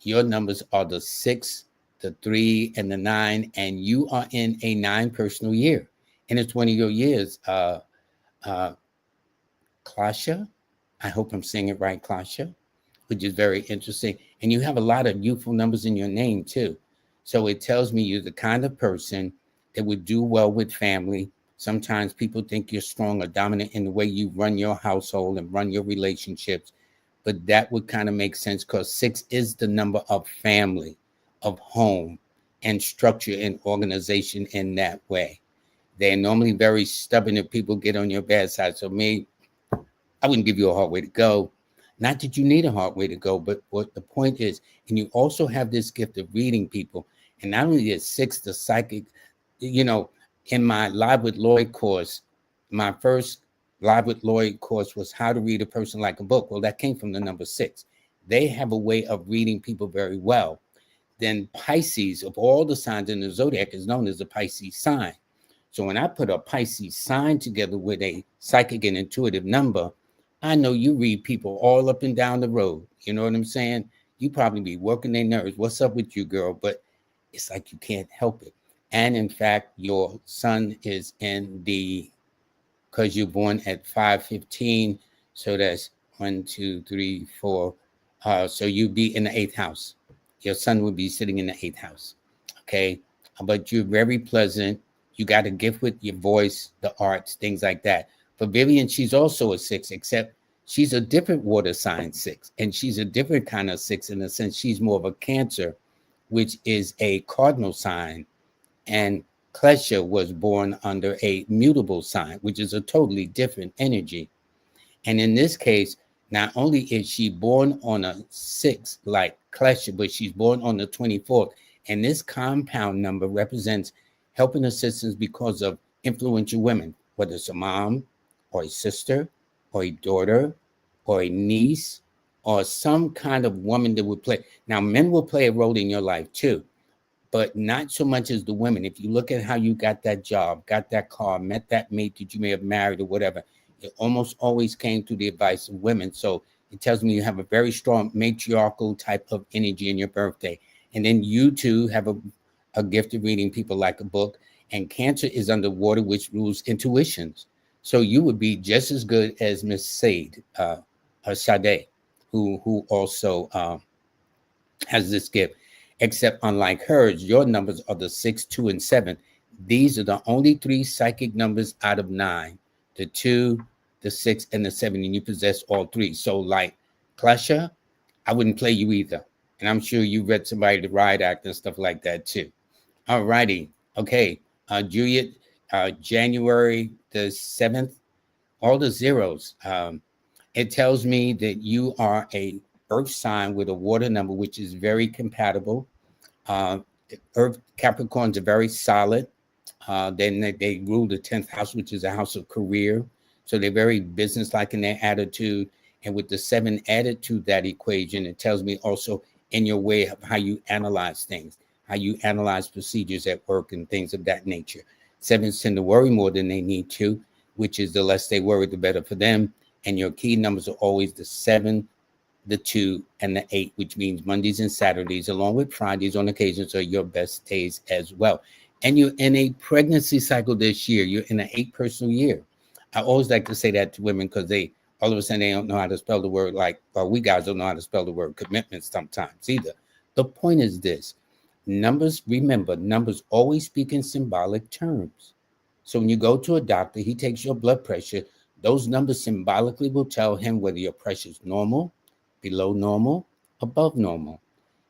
Your numbers are the 6, the 3, and the 9, and you are in a 9 personal year. And it's one of your years. Klasha, I hope I'm saying it right, Klasha, which is very interesting. And you have a lot of youthful numbers in your name too. So it tells me you're the kind of person that would do well with family. Sometimes people think you're strong or dominant in the way you run your household and run your relationships, but that would kind of make sense because 6 is the number of family, of home, and structure and organization in that way. They're normally very stubborn if people get on your bad side. So I wouldn't give you a hard way to go. Not that you need a hard way to go, but what the point is, and you also have this gift of reading people. And not only is 6 the psychic, in my Live with Lloyd course, my first Live with Lloyd course was how to read a person like a book. Well, that came from the number 6. They have a way of reading people very well. Then Pisces, of all the signs in the zodiac, is known as the Pisces sign. So when I put a Pisces sign together with a psychic and intuitive number, I know you read people all up and down the road. You know what I'm saying? You probably be working their nerves. What's up with you, girl? But it's like you can't help it. And in fact, your sun is because you're born at 5:15. So that's 1, 2, 3, 4. So you'd be in the 8th house. Your sun would be sitting in the 8th house. Okay. But you're very pleasant. You got a gift with your voice, the arts, things like that. For Vivian, she's also a 6, except she's a different water sign 6. And she's a different kind of 6 in a sense. She's more of a Cancer, which is a cardinal sign. And Klesha was born under a mutable sign, which is a totally different energy. And in this case, not only is she born on a 6 like Klesha, but she's born on the 24th. And this compound number represents help and assistance because of influential women, whether it's a mom or a sister or a daughter or a niece or some kind of woman that would play. Now, men will play a role in your life too, but not so much as the women. If you look at how you got that job, got that car, met that mate that you may have married or whatever, it almost always came through the advice of women. So it tells me you have a very strong matriarchal type of energy in your birthday. And then you too have a gift of reading people like a book. And Cancer is underwater, which rules intuitions. So you would be just as good as Miss Sade, Sade, who also has this gift. Except unlike hers, your numbers are the 6, 2, and 7. These are the only 3 psychic numbers out of 9. The 2, the 6, and the 7, and you possess all 3. So like Klasha, I wouldn't play you either. And I'm sure you read somebody to Riot Act and stuff like that too. All righty. Okay. Juliet, January the 7th, all the zeros. It tells me that you are a Earth sign with a water number, which is very compatible. Earth Capricorns are very solid. Then they rule the 10th house, which is a house of career. So they're very businesslike in their attitude. And with the 7 added to that equation, it tells me also in your way of how you analyze things, how you analyze procedures at work and things of that nature. 7s tend to worry more than they need to, which is the less they worry, the better for them. And your key numbers are always the 7, the 2, and the 8, which means Mondays and Saturdays, along with Fridays on occasions, are your best days as well. And you're in a pregnancy cycle this year. You're in an 8 personal year. I always like to say that to women because they all of a sudden they don't know how to spell the word, like, well, we guys don't know how to spell the word commitment sometimes either. The point is this: numbers, remember, numbers always speak in symbolic terms. So when you go to a doctor, he takes your blood pressure. Those numbers symbolically will tell him whether your pressure is normal, below normal, above normal.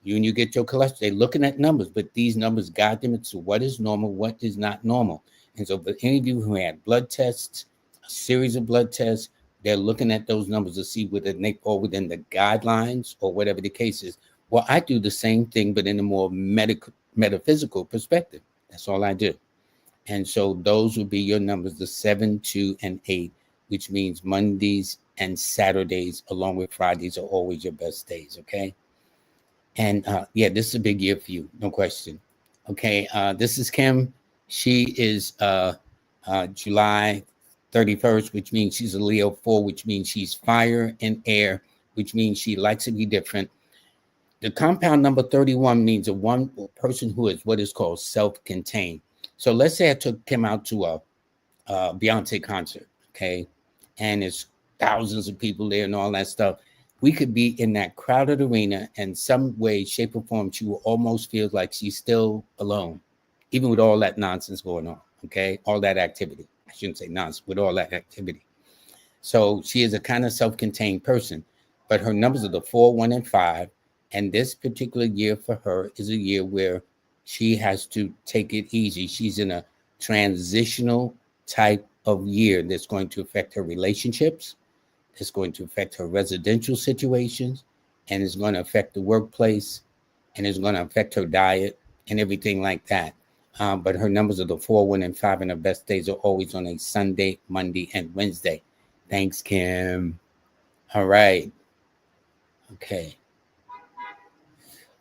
You and you get your cholesterol, they're looking at numbers, but these numbers guide them into what is normal, what is not normal. And so for any of you who had blood tests, a series of blood tests, they're looking at those numbers to see whether they fall within the guidelines or whatever the case is. Well, I do the same thing, but in a more metaphysical perspective. That's all I do. And so those would be your numbers, the 7, 2, and 8, which means Mondays and Saturdays, along with Fridays, are always your best days, okay? And yeah, this is a big year for you, no question. Okay, this is Kim. She is July 31st, which means she's a Leo 4, which means she's fire and air, which means she likes to be different. The compound number 31 means a one person who is what is called self-contained. So let's say I took Kim out to a Beyonce concert, okay, and it's thousands of people there and all that stuff. We could be in that crowded arena, and some way, shape, or form, she will almost feel like she's still alone, even with all that nonsense going on, okay, all that activity. I shouldn't say nonsense, with all that activity. So she is a kind of self-contained person, but her numbers are the 4, 1, and 5. And this particular year for her is a year where she has to take it easy. She's in a transitional type of year that's going to affect her relationships, it's going to affect her residential situations, and it's going to affect the workplace, and it's going to affect her diet and everything like that. But her numbers are the 4, 1, and 5, and her best days are always on a Sunday, Monday, and Wednesday. Thanks, Kim. All right. Okay.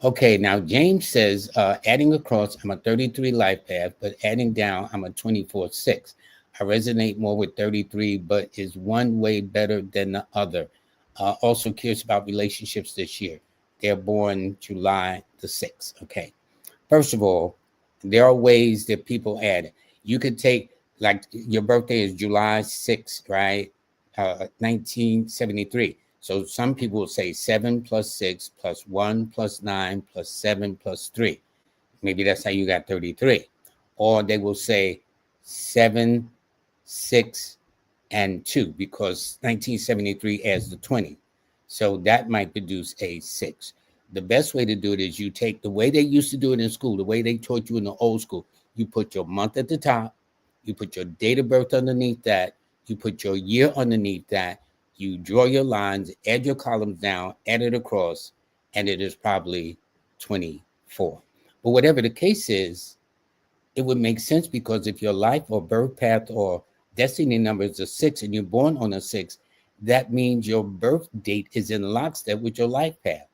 Okay, now James says, adding across, I'm a 33 life path, but adding down, I'm a 24/6. I resonate more with 33, but is one way better than the other. Also curious about relationships this year. They're born July the 6th. Okay. First of all, there are ways that people add it. You could take, like, your birthday is July 6th, right? 1973. So some people will say 7 plus 6 plus 1 plus 9 plus 7 plus 3. Maybe that's how you got 33. Or they will say 7, 6, and 2, because 1973 adds the 20. So that might produce a 6. The best way to do it is you take the way they used to do it in school, the way they taught you in the old school. You put your month at the top, you put your date of birth underneath that, you put your year underneath that, you draw your lines, add your columns down, add it across, and it is probably 24. But whatever the case is, it would make sense, because if your life or birth path or destiny number is a 6 and you're born on a 6, that means your birth date is in lockstep with your life path.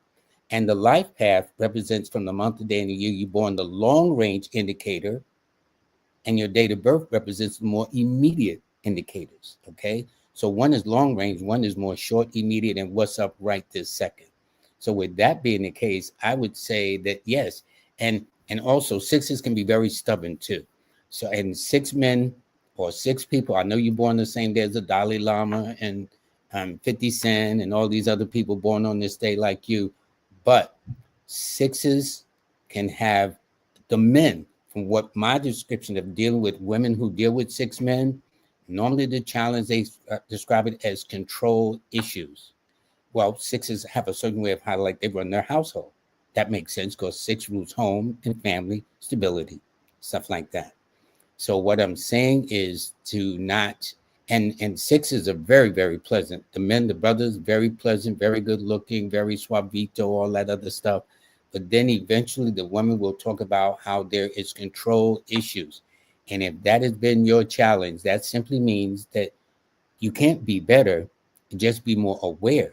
And the life path represents from the month, the day, and the year you're born, the long range indicator, and your date of birth represents the more immediate indicators. Okay. So one is long range, one is more short, immediate, and what's up right this second. So with that being the case, I would say that yes. And also 6s can be very stubborn too. So, and 6 men or 6 people, I know you're born the same day as the Dalai Lama and 50 Cent and all these other people born on this day like you, but 6s can have, the men, from what my description of dealing with women who deal with 6 men, normally the challenge, they describe it as control issues. Well, 6s have a certain way of how, like, they run their household. That makes sense, because 6 rules home and family, stability, stuff like that. So what I'm saying is to not, and 6s are very, very pleasant. The men, the brothers, very pleasant, very good looking, very suavito, all that other stuff. But then eventually the woman will talk about how there is control issues. And if that has been your challenge, that simply means that you can't be better, just be more aware.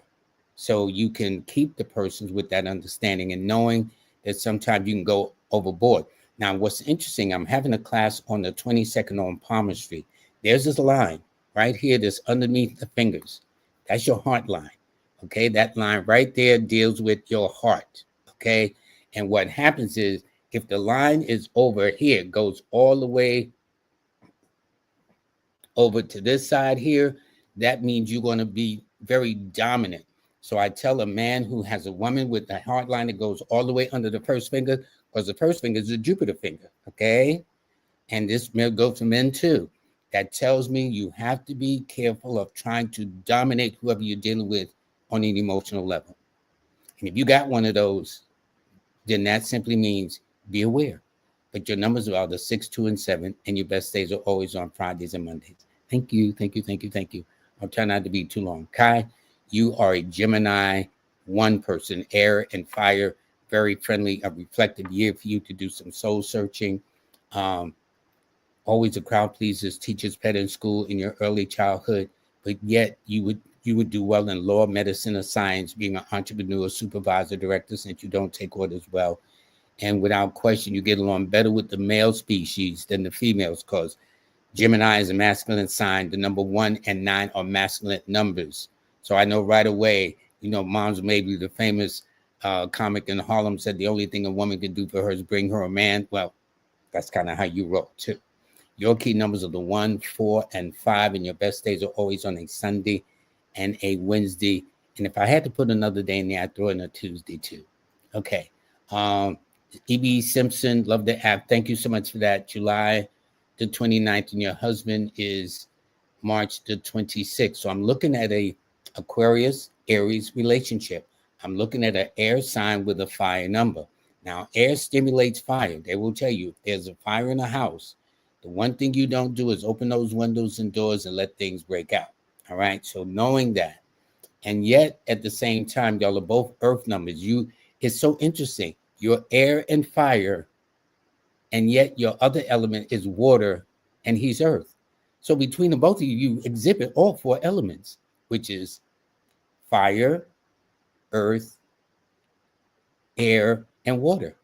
So you can keep the persons with that understanding and knowing that sometimes you can go overboard. Now, what's interesting, I'm having a class on the 22nd on Palmer Street. There's this line right here that's underneath the fingers. That's your heart line. Okay, that line right there deals with your heart. Okay, and what happens is, if the line is over here, goes all the way over to this side here, that means you're going to be very dominant. So I tell a man who has a woman with a hard line that goes all the way under the first finger, because the first finger is the Jupiter finger, okay? And this may go for men too. That tells me you have to be careful of trying to dominate whoever you're dealing with on an emotional level. And if you got one of those, then that simply means be aware. But your numbers are the 6, 2, and 7, and your best days are always on Fridays and Mondays. Thank you, thank you, thank you, thank you. I'll try not to be too long. Kai, you are a Gemini 1 person, air and fire, very friendly, a reflective year for you to do some soul searching. Always a crowd pleaser, teacher's pet in school in your early childhood, but yet you would do well in law, medicine, or science, being an entrepreneur, supervisor, director, since you don't take orders well. And without question, you get along better with the male species than the females, because Gemini is a masculine sign. The number 1 and 9 are masculine numbers. So I know right away, Moms Maybe, the famous comic in Harlem, said the only thing a woman can do for her is bring her a man. Well, that's kind of how you roll too. Your key numbers are the 1, 4, and 5, and your best days are always on a Sunday and a Wednesday. And if I had to put another day in there, I'd throw in a Tuesday too. Okay. E.B. Simpson, love the app. Thank you so much for that. July the 29th, and your husband is March the 26th. So I'm looking at a Aquarius, Aries relationship. I'm looking at an air sign with a fire number. Now, air stimulates fire. They will tell you if there's a fire in a house, the one thing you don't do is open those windows and doors and let things break out. All right. So knowing that, and yet at the same time, y'all are both earth numbers. It's so interesting. You're air and fire, and yet your other element is water, and he's earth. So between the both of you, you exhibit all 4 elements, which is fire, earth, air, and water.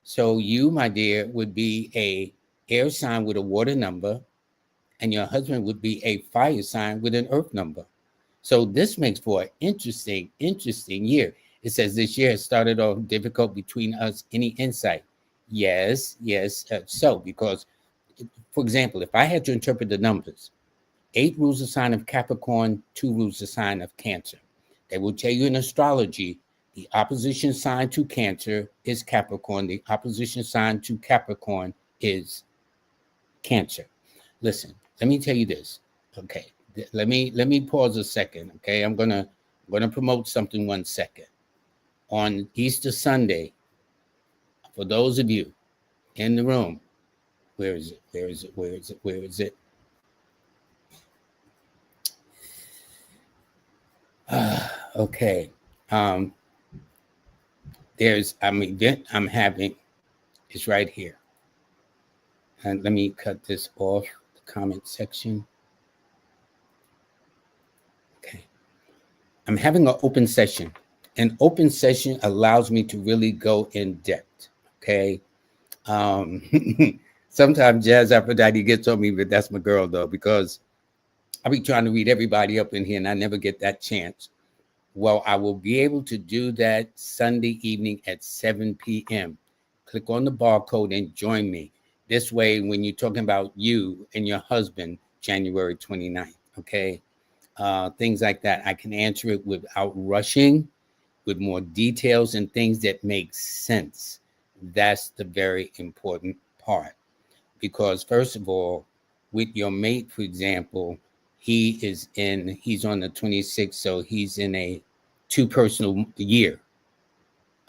So you, my dear, would be a air sign with a water number, and your husband would be a fire sign with an earth number. So this makes for an interesting year. It says this year has started off difficult between us. Any insight? Yes. So, because, for example, if I had to interpret the numbers, 8 rules the sign of Capricorn, 2 rules the sign of Cancer. They will tell you in astrology, the opposition sign to Cancer is Capricorn. The opposition sign to Capricorn is Cancer. Listen, let me tell you this. Okay, let me pause a second. Okay, I'm gonna promote something 1 second. On Easter Sunday, for those of you in the room, where is it? Okay. There's an event I'm having. It's right here. And let me cut this off the comment section. Okay. I'm having an open session. An open session allows me to really go in depth. Okay. Sometimes Jazz Aphrodite gets on me, but that's my girl though, because I'll be trying to read everybody up in here and I never get that chance. Well, I will be able to do that Sunday evening at 7 p.m. Click on the barcode and join me. This way, when you're talking about you and your husband, January 29th, okay? Things like that. I can answer it without rushing, with more details and things that make sense. That's the very important part. Because first of all, with your mate, for example, he's on the 26th, so he's in a 2 personal year,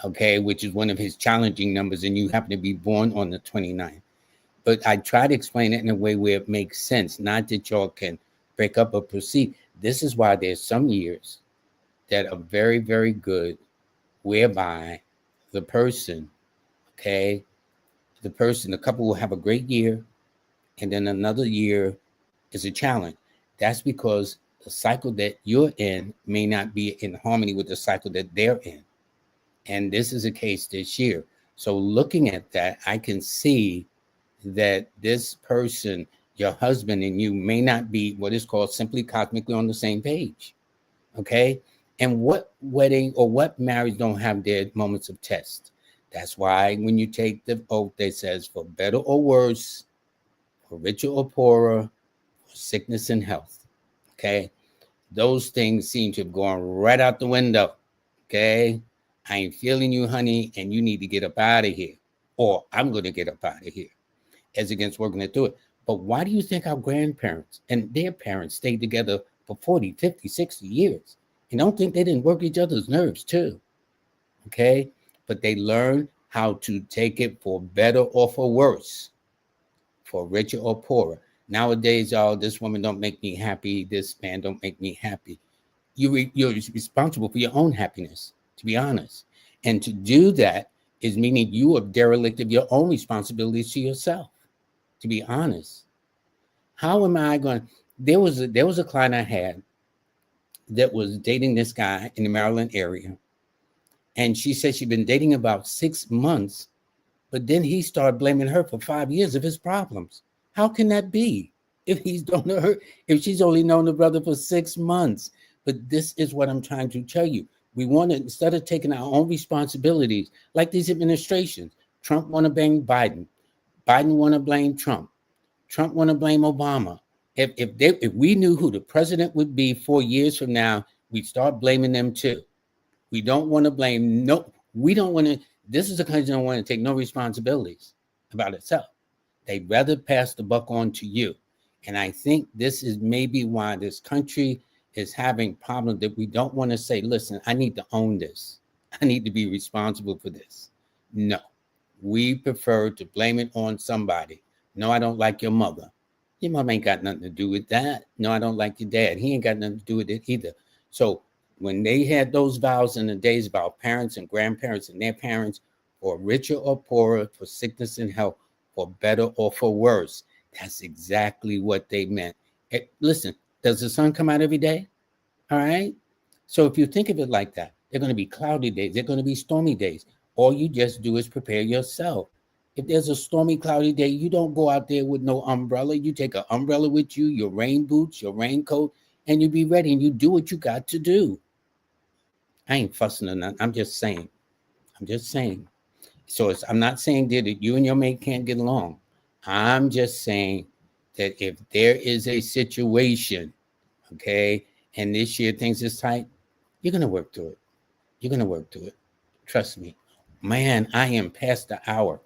okay, which is one of his challenging numbers, and you happen to be born on the 29th. But I try to explain it in a way where it makes sense, not that y'all can break up or proceed. This is why there's some years that are very, very good, whereby the person, okay, the couple will have a great year, and then another year is a challenge. That's because the cycle that you're in may not be in harmony with the cycle that they're in. And this is a case this year. So looking at that, I can see that this person, your husband and you, may not be what is called simply cosmically on the same page. Okay. And what wedding or what marriage don't have their moments of test? That's why when you take the oath, it says for better or worse, for richer or poorer, for sickness and health. Okay. Those things seem to have gone right out the window. Okay. I ain't feeling you, honey, and you need to get up out of here. Or I'm going to get up out of here, as against working it through it. But why do you think our grandparents and their parents stayed together for 40, 50, 60 years? And don't think they didn't work each other's nerves too. Okay. But they learned how to take it for better or for worse, for richer or poorer. Nowadays, oh, this woman don't make me happy. This man don't make me happy. You're responsible for your own happiness, to be honest. And to do that is meaning you are derelict of your own responsibilities to yourself, to be honest. How am I going? There was a client I had that was dating this guy in the Maryland area. And she said she'd been dating about 6 months, but then he started blaming her for 5 years of his problems. How can that be? If he's known her, if she's only known the brother for 6 months. But this is what I'm trying to tell you. We want to, instead of taking our own responsibilities, like these administrations, Trump want to blame Biden. Biden want to blame Trump. Trump want to blame Obama. If we knew who the president would be 4 years from now, we'd start blaming them too. We don't want to blame, no, we don't want to, this is a country that don't want to take no responsibilities about itself. They'd rather pass the buck on to you. And I think this is maybe why this country is having problems, that we don't want to say, listen, I need to own this. I need to be responsible for this. No, we prefer to blame it on somebody. No, I don't like your mother. Your mom ain't got nothing to do with that. No, I don't like your dad. He ain't got nothing to do with it either. So when they had those vows in the days about parents and grandparents and their parents, for richer or poorer, for sickness and health, for better or for worse, that's exactly what they meant. Listen, does the sun come out every day? All right. So if you think of it like that, they're going to be cloudy days. They're going to be stormy days. All you just do is prepare yourself. If there's a stormy, cloudy day, you don't go out there with no umbrella. You take an umbrella with you, your rain boots, your raincoat, and you be ready and you do what you got to do. I ain't fussing or nothing. I'm just saying. So I'm not saying that you and your mate can't get along. I'm just saying that if there is a situation, okay, and this year things is tight, you're going to work through it. Trust me. Man, I am past the hour.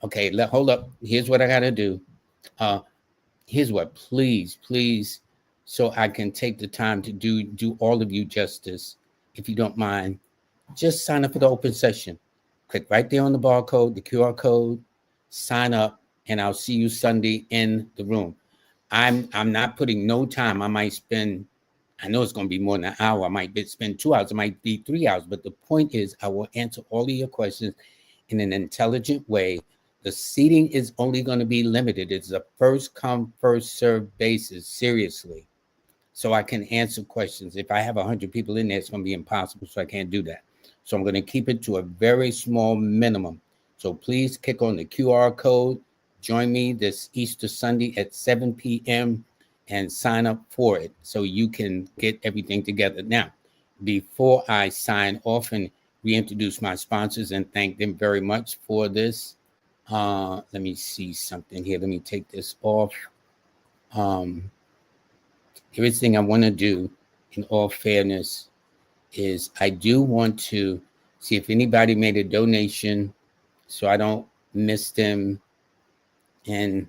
Okay, hold up. Here's what I got to do. Here's what, please, so I can take the time to do all of you justice, if you don't mind, just sign up for the open session. Click right there on the barcode, the QR code, sign up, and I'll see you Sunday in the room. I'm not putting no time. I might spend, I know it's going to be more than an hour. I might spend 2 hours. It might be 3 hours. But the point is, I will answer all of your questions in an intelligent way. The seating is only going to be limited. It's a first come, first served basis, seriously. So I can answer questions. If I have 100 people in there, it's going to be impossible. So I can't do that. So I'm going to keep it to a very small minimum. So please click on the QR code. Join me this Easter Sunday at 7 p.m. and sign up for it so you can get everything together. Now, before I sign off and reintroduce my sponsors and thank them very much for this, let me see something here. Let me take this off. Everything I want to do, in all fairness, is I do want to see if anybody made a donation so I don't miss them. And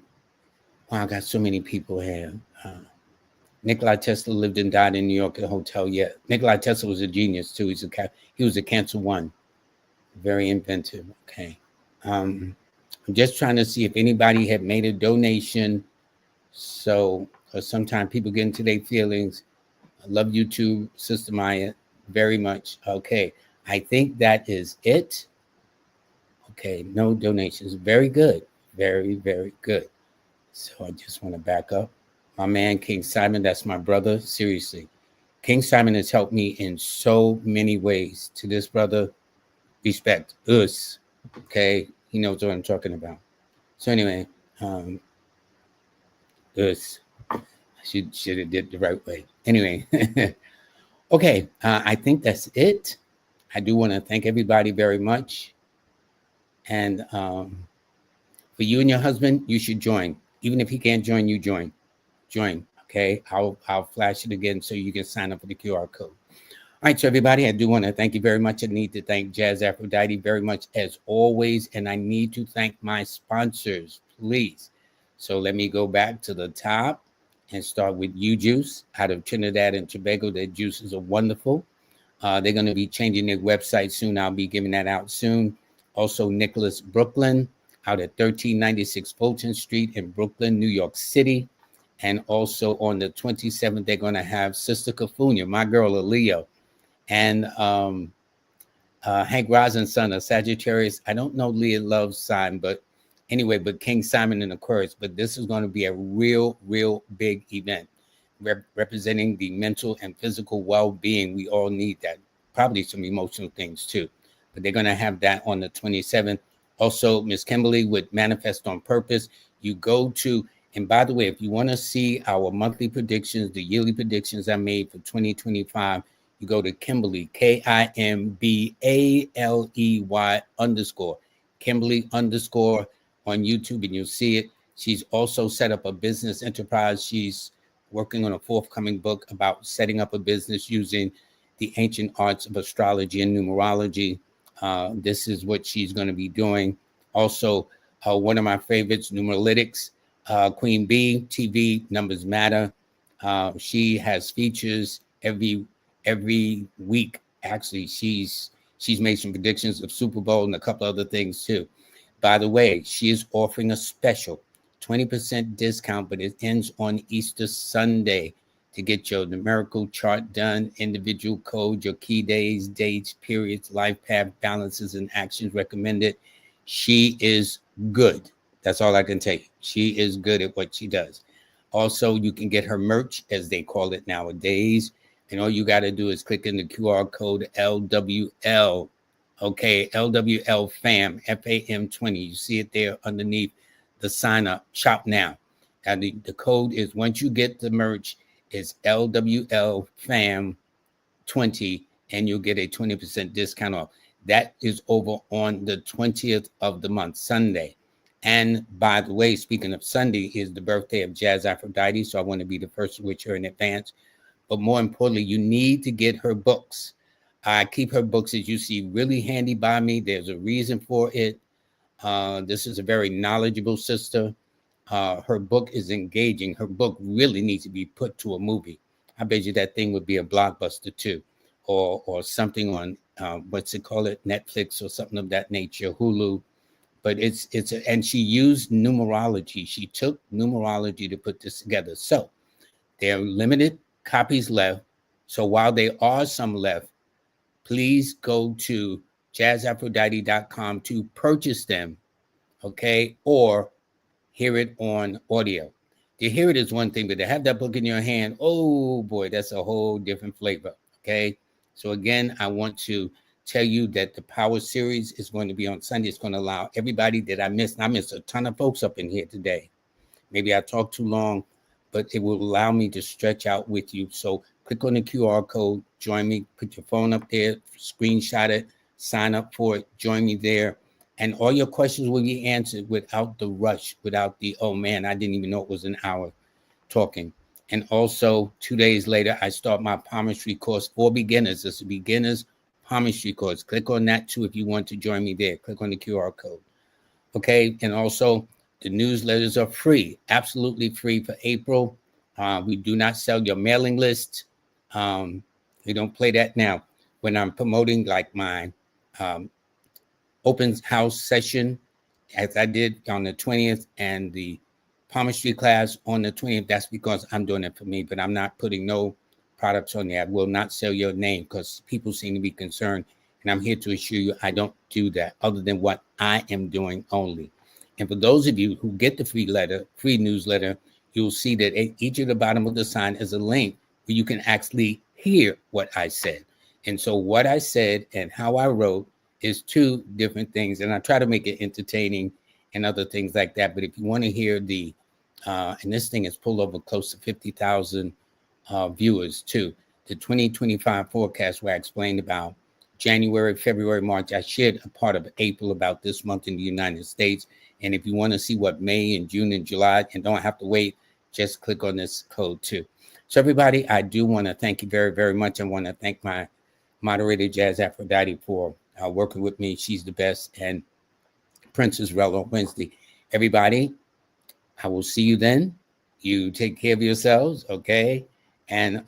wow, I got so many people here. Nikola Tesla lived and died in New York at a hotel. Yeah, Nikola Tesla was a genius too. He was a Cancer One, very inventive. Okay, I'm just trying to see if anybody had made a donation. So sometimes people get into their feelings. I love you too, Sister Maya, very much. Okay, I think that is it. Okay, no donations. Very good. Very, very good. So I just want to back up. My man, King Simon, that's my brother. Seriously. King Simon has helped me in so many ways. To this brother, respect. Us. Okay, he knows what I'm talking about. So anyway, us. I should have did the right way. Anyway, okay, I think that's it. I do want to thank everybody very much. And for you and your husband, you should join. Even if he can't join, you join. Join, okay? Okay, I'll flash it again so you can sign up for the QR code. All right, so everybody, I do want to thank you very much. I need to thank Jazz Aphrodite very much as always, and I need to thank my sponsors, please. So let me go back to the top and start with U-Juice out of Trinidad and Tobago. Their juices are wonderful. They're going to be changing their website soon. I'll be giving that out soon. Also, Nicholas Brooklyn out at 1396 Fulton Street in Brooklyn, New York City. And also on the 27th, they're going to have Sister Cafunia, my girl, Aaliyah, and Hank Rosin's son, a Sagittarius. I don't know Leah Love's sign, but anyway, but King Simon in Aquarius. But this is going to be a real big event representing the mental and physical well-being. We all need that. Probably some emotional things too. But they're going to have that on the 27th. Also, Miss Kimberly with Manifest on Purpose. You go to, and by the way, if you want to see our monthly predictions, the yearly predictions I made for 2025, you go to Kimberly, KIMBALEY _ Kimberly _ on YouTube, and you'll see it. She's also set up a business enterprise. She's working on a forthcoming book about setting up a business using the ancient arts of astrology and numerology. This is what she's going to be doing. Also, one of my favorites, Numeralytics, Queen B, TV Numbers Matter. She has features every week. Actually, she's made some predictions of Super Bowl and a couple other things too. By the way, she is offering a special 20% discount, but it ends on Easter Sunday to get your numerical chart done, individual code, your key days, dates, periods, life path, balances, and actions recommended. She is good. That's all I can tell you. She is good at what she does. Also, you can get her merch, as they call it nowadays. And all you got to do is click in the QR code LWL. Okay, LWL FAM, FAM 20. You see it there underneath the sign up. Shop now. And the code is, once you get the merch, is LWL FAM 20, and you'll get a 20% discount off. That is over on the 20th of the month, Sunday. And by the way, speaking of Sunday, is the birthday of Jazz Aphrodite. So I want to be the first to wish her in advance. But more importantly, you need to get her books. I keep her books, as you see, really handy by me. There's a reason for it. This is a very knowledgeable sister. Her book is engaging. Her book really needs to be put to a movie. I bet you that thing would be a blockbuster too, or something on what's it called, Netflix or something of that nature, Hulu. But and she used numerology. She took numerology to put this together. So there are limited copies left. So while there are some left, please go to jazzaphrodite.com to purchase them, okay? Or hear it on audio. To hear it is one thing, but to have that book in your hand, oh boy, that's a whole different flavor, okay? So again, I want to tell you that the Power Series is going to be on Sunday. It's going to allow everybody that I missed a ton of folks up in here today. Maybe I talked too long, but it will allow me to stretch out with you. So click on the QR code, join me, put your phone up there, screenshot it, sign up for it, join me there. And all your questions will be answered without the rush, without the, oh man, I didn't even know it was an hour talking. And also 2 days later, I start my palmistry course for beginners. It's a beginner's palmistry course. Click on that too if you want to join me there. Click on the QR code. Okay, and also the newsletters are free, absolutely free for April. We do not sell your mailing list. We don't play that now. When I'm promoting like my open house session, as I did on the 20th, and the palmistry class on the 20th, that's because I'm doing it for me, but I'm not putting no products on there. I will not sell your name because people seem to be concerned. And I'm here to assure you I don't do that other than what I am doing only. And for those of you who get the free newsletter, you'll see that at each of the bottom of the sign is a link where you can actually hear what I said. And so what I said and how I wrote is two different things. And I try to make it entertaining and other things like that. But if you want to hear and this thing is pulled over close to 50,000 viewers too, the 2025 forecast where I explained about January, February, March. I shared a part of April about this month in the United States. And if you want to see what May and June and July, and don't have to wait, just click on this code too. So everybody, I do want to thank you very, very much. I want to thank my moderator, Jazz Aphrodite, for working with me. She's the best. And Princess Rel on Wednesday. Everybody, I will see you then. You take care of yourselves, okay? And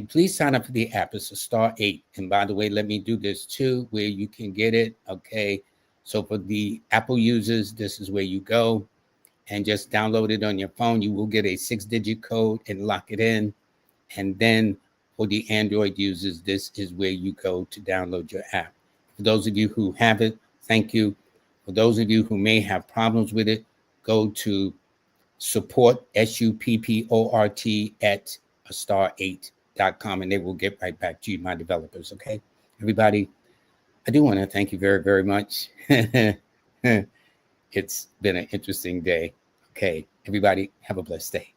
please sign up for the app. It's Astar8. And by the way, let me do this too, where you can get it, okay? So for the Apple users, this is where you go and just download it on your phone. You will get a 6-digit code and lock it in. And then for the Android users, this is where you go to download your app. For those of you who have it, thank you. For those of you who may have problems with it, go to support, SUPPORT, at astar8.com, and they will get right back to you, my developers, okay? Everybody, I do want to thank you very, very much. It's been an interesting day. Okay, everybody, have a blessed day.